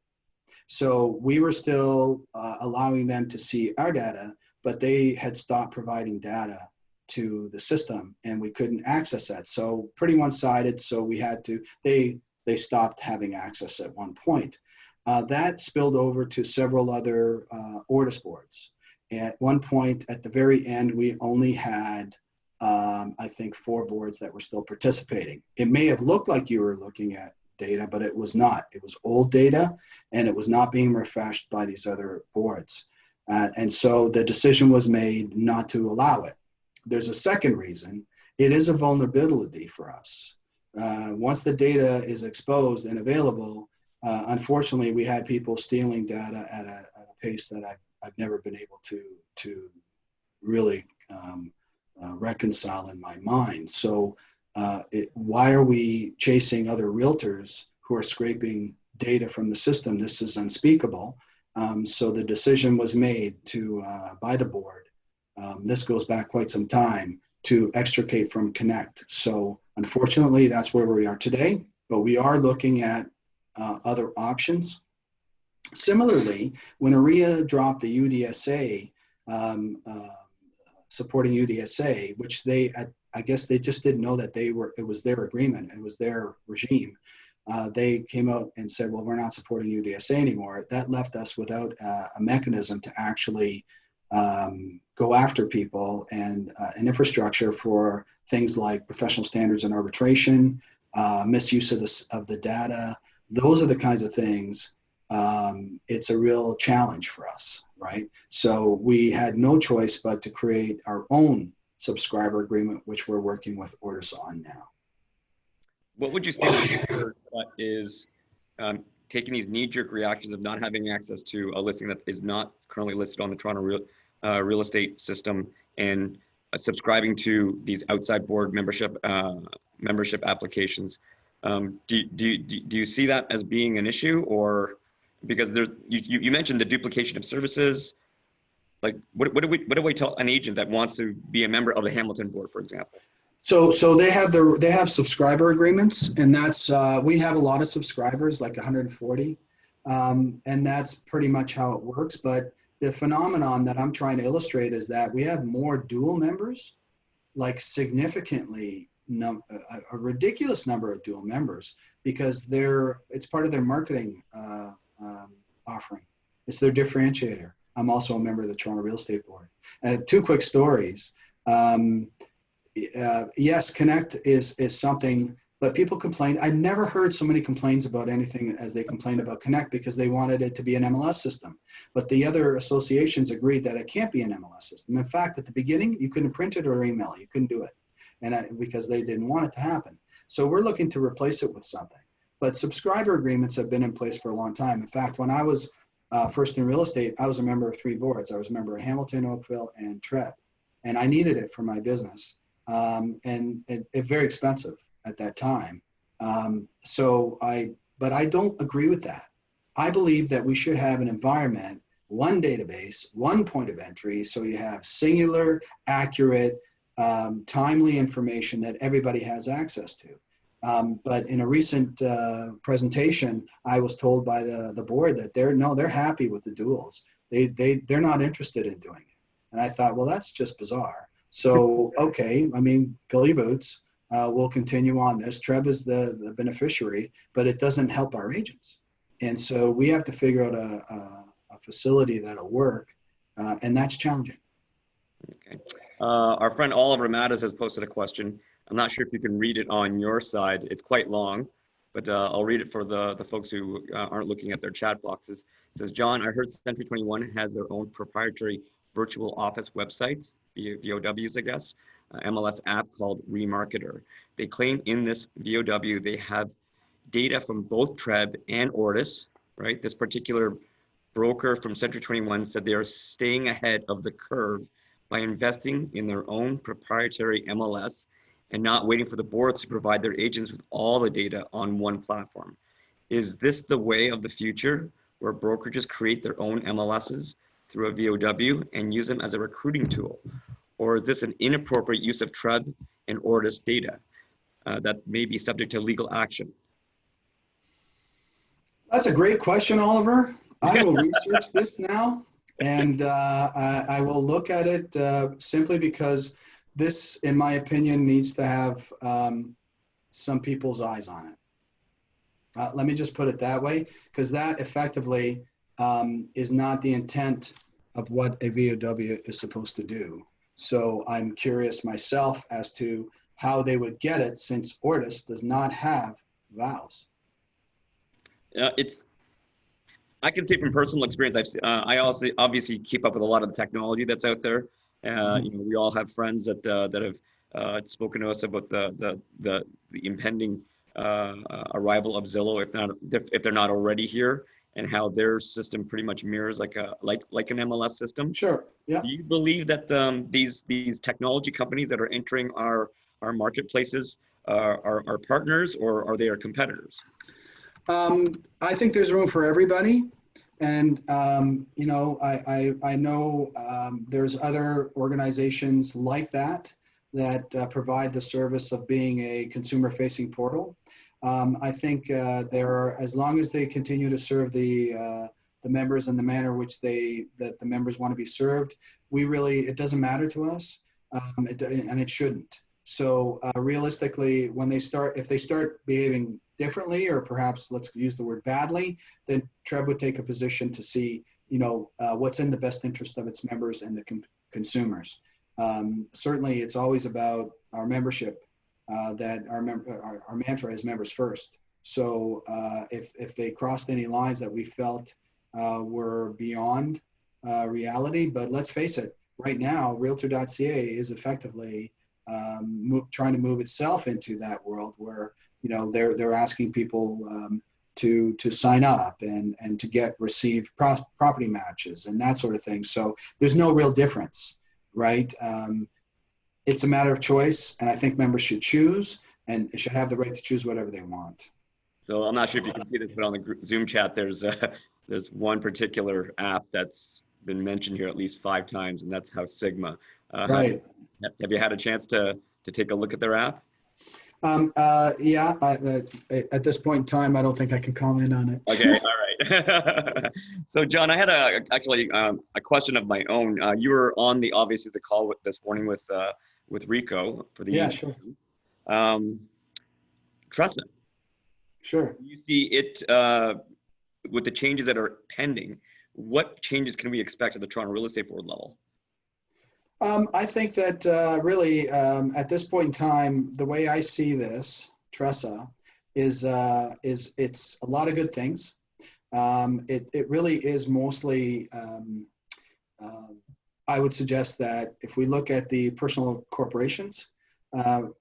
So we were still allowing them to see our data, but they had stopped providing data to the system and we couldn't access that. So pretty one-sided, so we had to, they stopped having access at one point. That spilled over to several other Ortus boards. At one point, at the very end, we only had, I think, 4 boards that were still participating. It may have looked like you were looking at data, but it was not. It was old data, and it was not being refreshed by these other boards. And so the decision was made not to allow it. There's a second reason. It is a vulnerability for us. Once the data is exposed and available, unfortunately, we had people stealing data at a pace that I've never been able to really reconcile in my mind. So why are we chasing other realtors who are scraping data from the system? This is unspeakable. So the decision was made to by the board. This goes back quite some time, to extricate from Connect. So unfortunately, that's where we are today, but we are looking at other options. Similarly, when OREA dropped the UDSA, supporting UDSA, which I guess they just didn't know that it was their agreement, it was their regime. They came out and said, well, we're not supporting UDSA anymore. That left us without a mechanism to actually go after people and an infrastructure for things like professional standards and arbitration, misuse of the data. Those are the kinds of things. It's a real challenge for us, right? So we had no choice but to create our own subscriber agreement, which we're working with Ortus on now. What would you say is taking these knee-jerk reactions of not having access to a listing that is not currently listed on the Toronto real estate system and subscribing to these outside board membership applications. Do you see that as being an issue, or because you mentioned the duplication of services? Like what do we tell an agent that wants to be a member of the Hamilton board, for example? So they have subscriber agreements, and that's we have a lot of subscribers, like 140, and that's pretty much how it works. But the phenomenon that I'm trying to illustrate is that we have more dual members, like significantly a ridiculous number of dual members, because it's part of their marketing offering. It's their differentiator. I'm also a member of the Toronto Real Estate Board. Two quick stories. Yes, Connect is something, but people complain. I never heard so many complaints about anything as they complained about Connect, because they wanted it to be an MLS system. But the other associations agreed that it can't be an MLS system. In fact, at the beginning, you couldn't print it or email it. You couldn't do it, because they didn't want it to happen. So we're looking to replace it with something. But subscriber agreements have been in place for a long time. In fact, when I was first in real estate, I was a member of 3 boards. I was a member of Hamilton, Oakville, and TREB. And I needed it for my business. And it's very expensive at that time. But I don't agree with that. I believe that we should have an environment, one database, one point of entry, so you have singular, accurate, timely information that everybody has access to. But in a recent presentation, I was told by the board that they're happy with the duals. They're not interested in doing it. And I thought, well, that's just bizarre. So, okay, I mean, fill your boots. We'll continue on this. TREB is the beneficiary, but it doesn't help our agents. And so we have to figure out a facility that'll work, and that's challenging. Okay. Our friend Oliver Mattis has posted a question. I'm not sure if you can read it on your side. It's quite long, but I'll read it for the folks who aren't looking at their chat boxes. It says, John, I heard Century 21 has their own proprietary virtual office websites, VOWs, I guess, MLS app called Remarketer. They claim in this VOW they have data from both TREB and Ortis, right? This particular broker from Century 21 said they are staying ahead of the curve by investing in their own proprietary MLS and not waiting for the boards to provide their agents with all the data on one platform. Is this the way of the future, where brokerages create their own MLSs through a VOW and use them as a recruiting tool? Or is this an inappropriate use of TREB and Ortis data that may be subject to legal action? That's a great question, Oliver. I will research this now, and I will look at it simply because this, in my opinion, needs to have some people's eyes on it. Let me just put it that way, because that effectively is not the intent of what a VOW is supposed to do. So I'm curious myself as to how they would get it, since Ortis does not have VOWs. I can say from personal experience, I also obviously keep up with a lot of the technology that's out there. You know, we all have friends that have spoken to us about the impending arrival of Zillow, if they're not already here, and how their system pretty much mirrors like an MLS system. Sure. Yeah. Do you believe that these technology companies that are entering our marketplaces are partners, or are they our competitors? I think there's room for everybody. And, you know, I know there's other organizations like that provide the service of being a consumer-facing portal. I think as long as they continue to serve the members in the manner which that the members want to be served, it doesn't matter to us, and it shouldn't. So realistically, if they start behaving differently, or perhaps let's use the word badly, then TREB would take a position to see, you know, what's in the best interest of its members and the consumers. Certainly, it's always about our membership. That our mantra is members first. So if they crossed any lines that we felt were beyond reality, but let's face it, right now, Realtor.ca is effectively trying to move itself into that world where, you know, they're asking people to sign up and to receive property matches and that sort of thing. So there's no real difference, right? it's a matter of choice, and I think members should choose and should have the right to choose whatever they want. So I'm not sure if you can see this, but on the Zoom chat, there's one particular app that's been mentioned here at least 5 times, and that's House Sigma. Right. Have you had a chance to take a look at their app? Yeah, at this point in time, I don't think I can comment on it. Okay, all right. So, John, I had actually a question of my own. You were on obviously the call this morning with Rico for the Yeah, sure. Tressa. Sure. You see it with the changes that are pending. What changes can we expect at the Toronto Real Estate Board level? I think that really at this point in time, the way I see this, Tressa, is it's a lot of good things. It really is mostly, I would suggest that if we look at the personal corporations,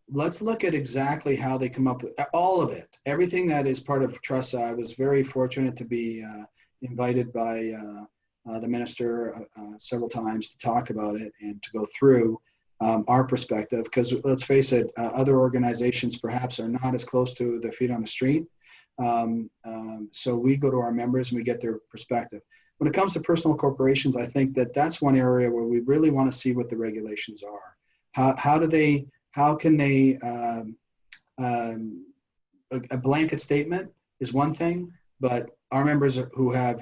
let's look at exactly how they come up with all of it. Everything that is part of Tressa. I was very fortunate to be invited by the minister several times to talk about it and to go through our perspective, because let's face it, other organizations perhaps are not as close to their feet on the street. So we go to our members and we get their perspective. When it comes to personal corporations, I think that that's one area where we really want to see what the regulations are. How can they, a blanket statement is one thing, but our members who have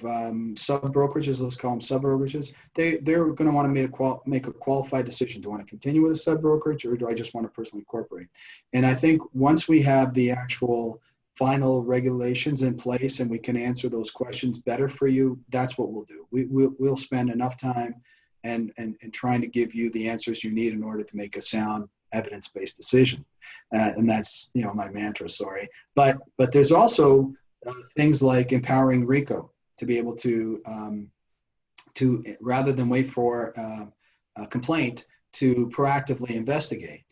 sub-brokerages, let's call them sub-brokerages, they're going to want to make a qualified decision. Do I want to continue with a sub-brokerage, or do I just want to personally incorporate? And I think once we have the actual final regulations in place and we can answer those questions better for you, that's what we'll do. We'll spend enough time and trying to give you the answers you need in order to make a sound evidence-based decision. And that's, my mantra, sorry. But there's also things like empowering RICO to be able to rather than wait for a complaint, to proactively investigate.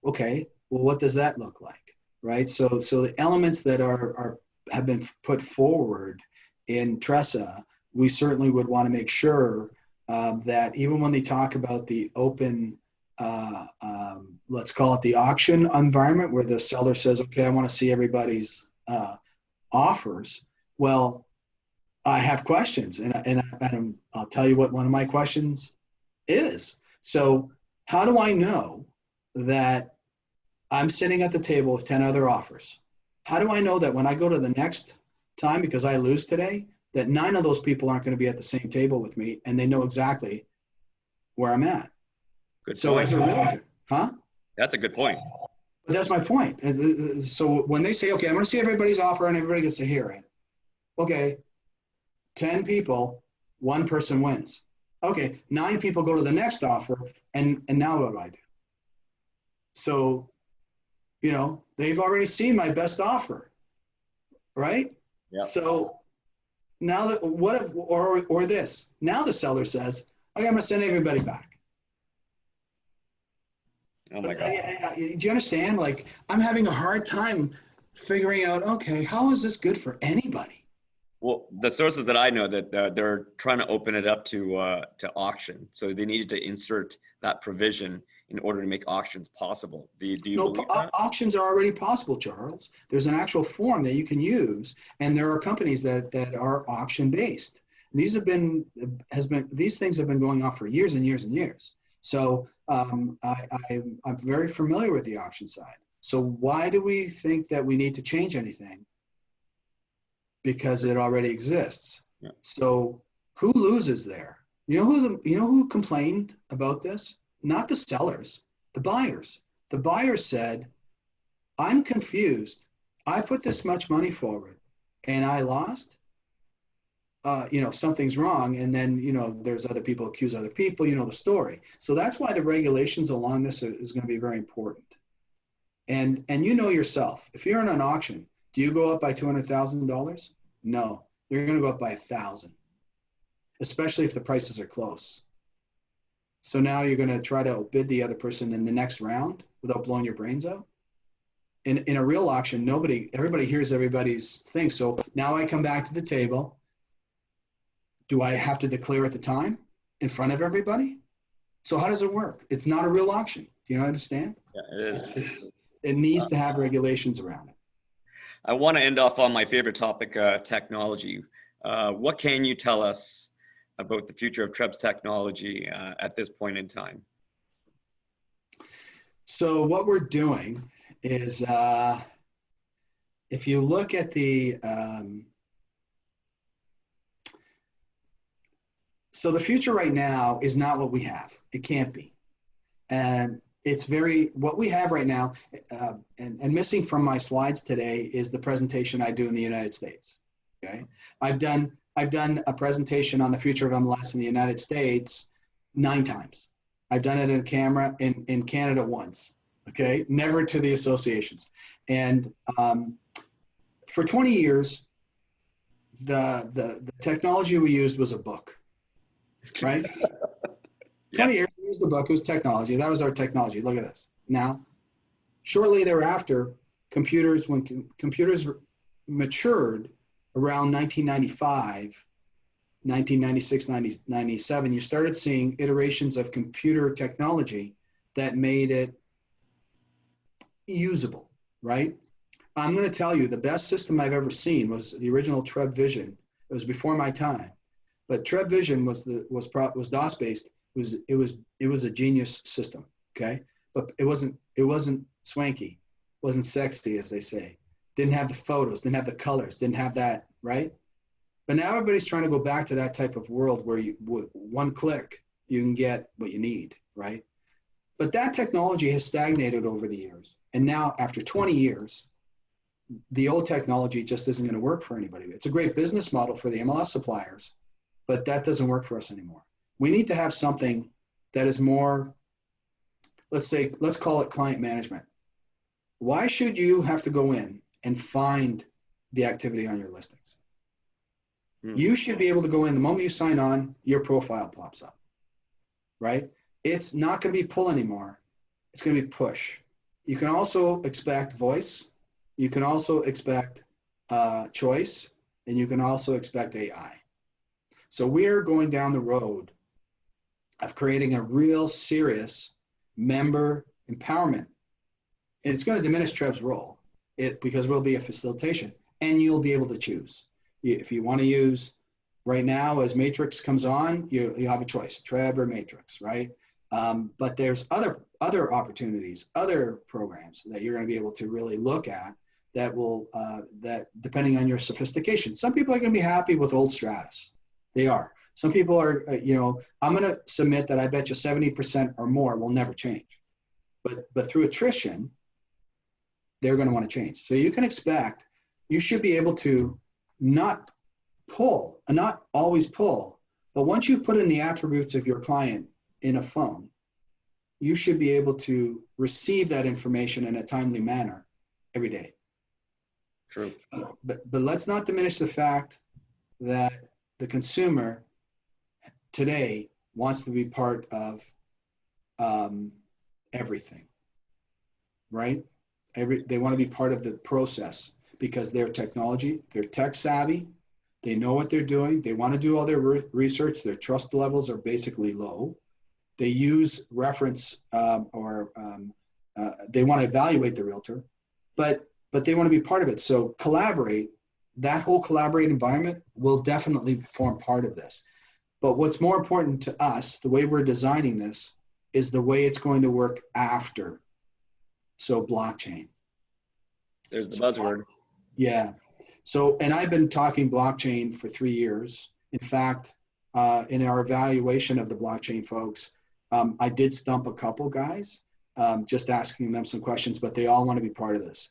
Okay, well, what does that look like, right? So the elements that have been put forward in Tressa, we certainly would want to make sure that even when they talk about the open, let's call it the auction environment, where the seller says, okay, I want to see everybody's offers. Well, I have questions, and I'll tell you what one of my questions is. So how do I know that I'm sitting at the table with 10 other offers? How do I know that when I go to the next time, because I lose today, that 9 of those people aren't going to be at the same table with me and they know exactly where I'm at? Good so point. As a realtor, huh? That's a good point. But that's my point. So when they say, okay, I'm going to see everybody's offer and everybody gets to hear it. Okay, 10 people, 1 person wins. Okay, 9 people go to the next offer, and now what do I do? So, they've already seen my best offer, right? Yeah. So now that or this, now the seller says, okay, I'm going to send everybody back. Oh my God. Do you understand? Like, I'm having a hard time figuring out, okay, how is this good for anybody? Well, the sources that I know that they're trying to open it up to auction, so they needed to insert that provision in order to make auctions possible. Do you believe that? Auctions are already possible, Charles. There's an actual form that you can use, and there are companies that are auction based. These things have been going on for years and years and years. So I'm very familiar with the auction side. So why do we think that we need to change anything? Because it already exists. Yeah. So who loses there? You know who complained about this? Not the sellers, the buyers. The buyers said, I'm confused. I put this much money forward and I lost. Something's wrong. And then, there's other people accuse other people, the story. So that's why the regulations along this is going to be very important. And yourself, if you're in an auction, do you go up by $200,000? No, you're going to go up by 1,000, especially if the prices are close. So now you're going to try to outbid the other person in the next round without blowing your brains out. In a real auction, everybody hears everybody's thing. So now I come back to the table. Do I have to declare at the time in front of everybody? So how does it work? It's not a real auction. Do you understand? Yeah, it is. It needs to have regulations around it. I want to end off on my favorite topic, technology. What can you tell us about the future of Treb's technology at this point in time? So what we're doing is, if you look at so the future right now is not what we have. It can't be. And what we have right now, and missing from my slides today is the presentation I do in the United States. Okay. I've done a presentation on the future of MLS in the United States 9 times. I've done it in camera in Canada once. Okay. Never to the associations. And for 20 years, the technology we used was a book, right? 20 years, we used the book, it was technology. That was our technology. Look at this. Now, shortly thereafter, when computers matured around 1995, 1996, 1997, you started seeing iterations of computer technology that made it usable, right? I'm going to tell you the best system I've ever seen was the original Treb Vision. It was before my time, but Treb Vision was DOS based. It was a genius system, okay? But it wasn't swanky, wasn't sexy, as they say. Didn't have the photos, didn't have the colors, didn't have that, right? But now everybody's trying to go back to that type of world where one click you can get what you need, right? But that technology has stagnated over the years, and now after 20 years, the old technology just isn't going to work for anybody. It's a great business model for the MLS suppliers, but that doesn't work for us anymore. We need to have something that is more, let's call it client management. Why should you have to go in and find the activity on your listings? You should be able to go in the moment you sign on, your profile pops up, right? It's not going to be pull anymore. It's going to be push. You can also expect voice. You can also expect choice, and you can also expect AI. So we're going down the road of creating a real serious member empowerment. And it's going to diminish Treb's role because we'll be a facilitation, and you'll be able to choose. If you want to use right now as Matrix comes on, you have a choice, Treb or Matrix, right? But there's other opportunities, other programs that you're going to be able to really look at that will, that depending on your sophistication. Some people are going to be happy with old Stratus. They are. Some people are, I'm going to submit that I bet you 70% or more will never change. But through attrition, they're going to want to change. So you can expect, you should be able to not pull, and not always pull, but once you put in the attributes of your client in a phone, you should be able to receive that information in a timely manner every day. True. But let's not diminish the fact that the consumer today wants to be part of everything, right? They want to be part of the process because they're technology, they're tech savvy, they know what they're doing, they want to do all their research, their trust levels are basically low. They use reference or they want to evaluate the realtor, but they want to be part of it. So collaborate, that whole collaborate environment will definitely form part of this. But what's more important to us, the way we're designing this, is the way it's going to work after. So blockchain. There's the buzzword. Yeah. So, and I've been talking blockchain for 3 years. In fact, in our evaluation of the blockchain folks, I did stump a couple guys, just asking them some questions, but they all want to be part of this.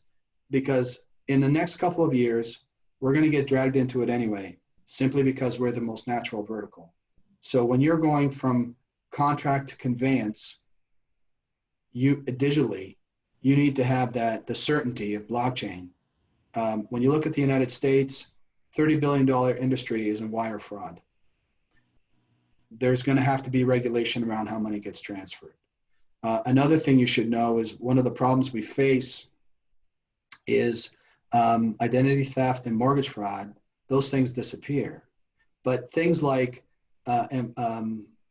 Because in the next couple of years, we're going to get dragged into it anyway, simply because we're the most natural vertical. So when you're going from contract to conveyance, digitally, you need to have the certainty of blockchain. When you look at the United States, $30 billion industry is in wire fraud. There's going to have to be regulation around how money gets transferred. Another thing you should know is one of the problems we face is identity theft and mortgage fraud. Those things disappear. But things like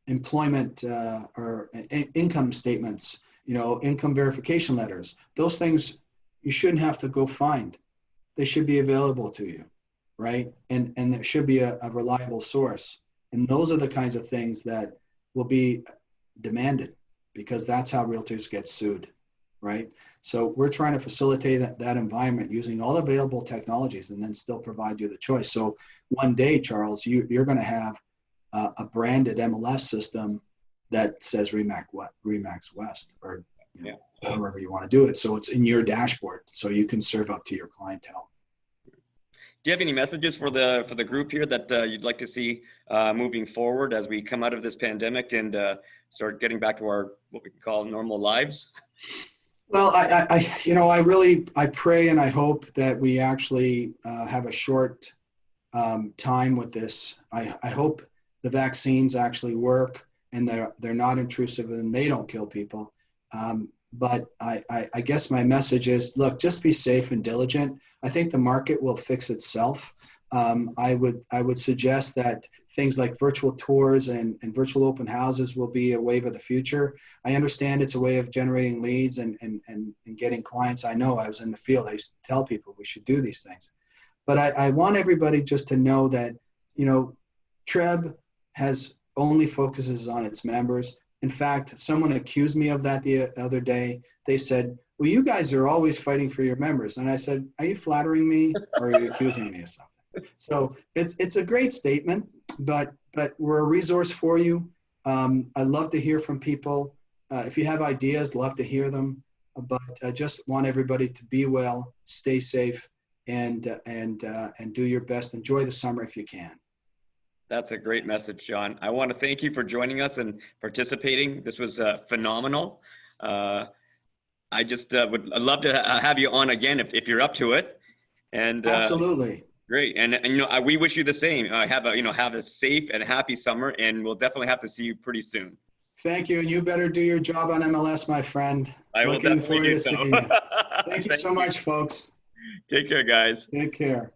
employment or income statements income verification letters. Those things you shouldn't have to go find. They should be available to you, right? And it should be a reliable source. And those are the kinds of things that will be demanded, because that's how realtors get sued, right? So we're trying to facilitate that environment using all available technologies and then still provide you the choice. So one day, Charles, you're going to have a branded MLS system that says Remax West, or however you want to do it. So it's in your dashboard, so you can serve up to your clientele. Do you have any messages for the group here that you'd like to see moving forward as we come out of this pandemic and start getting back to our what we can call normal lives? Well, I pray and I hope that we actually have a short time with this. I hope the vaccines actually work and they're not intrusive and they don't kill people. But I guess my message is, look, just be safe and diligent. I think the market will fix itself. I would suggest that things like virtual tours and virtual open houses will be a wave of the future. I understand it's a way of generating leads and getting clients. I know I was in the field. I used to tell people we should do these things. But I want everybody just to know that, TREB only focuses on its members. In fact, someone accused me of that the other day. They said, well, you guys are always fighting for your members. And I said, are you flattering me or are you accusing me of something? So it's a great statement, but we're a resource for you. I'd love to hear from people. If you have ideas, love to hear them. But I just want everybody to be well, stay safe, and do your best. Enjoy the summer if you can. That's a great message, John. I want to thank you for joining us and participating. This was phenomenal. I just would love to have you on again if you're up to it. And absolutely. Great. And we wish you the same. Have a safe and happy summer, and we'll definitely have to see you pretty soon. Thank you. And you better do your job on MLS, my friend. I will Looking definitely forward do to so. seeing you. Thank you so much, folks. Take care, guys. Take care.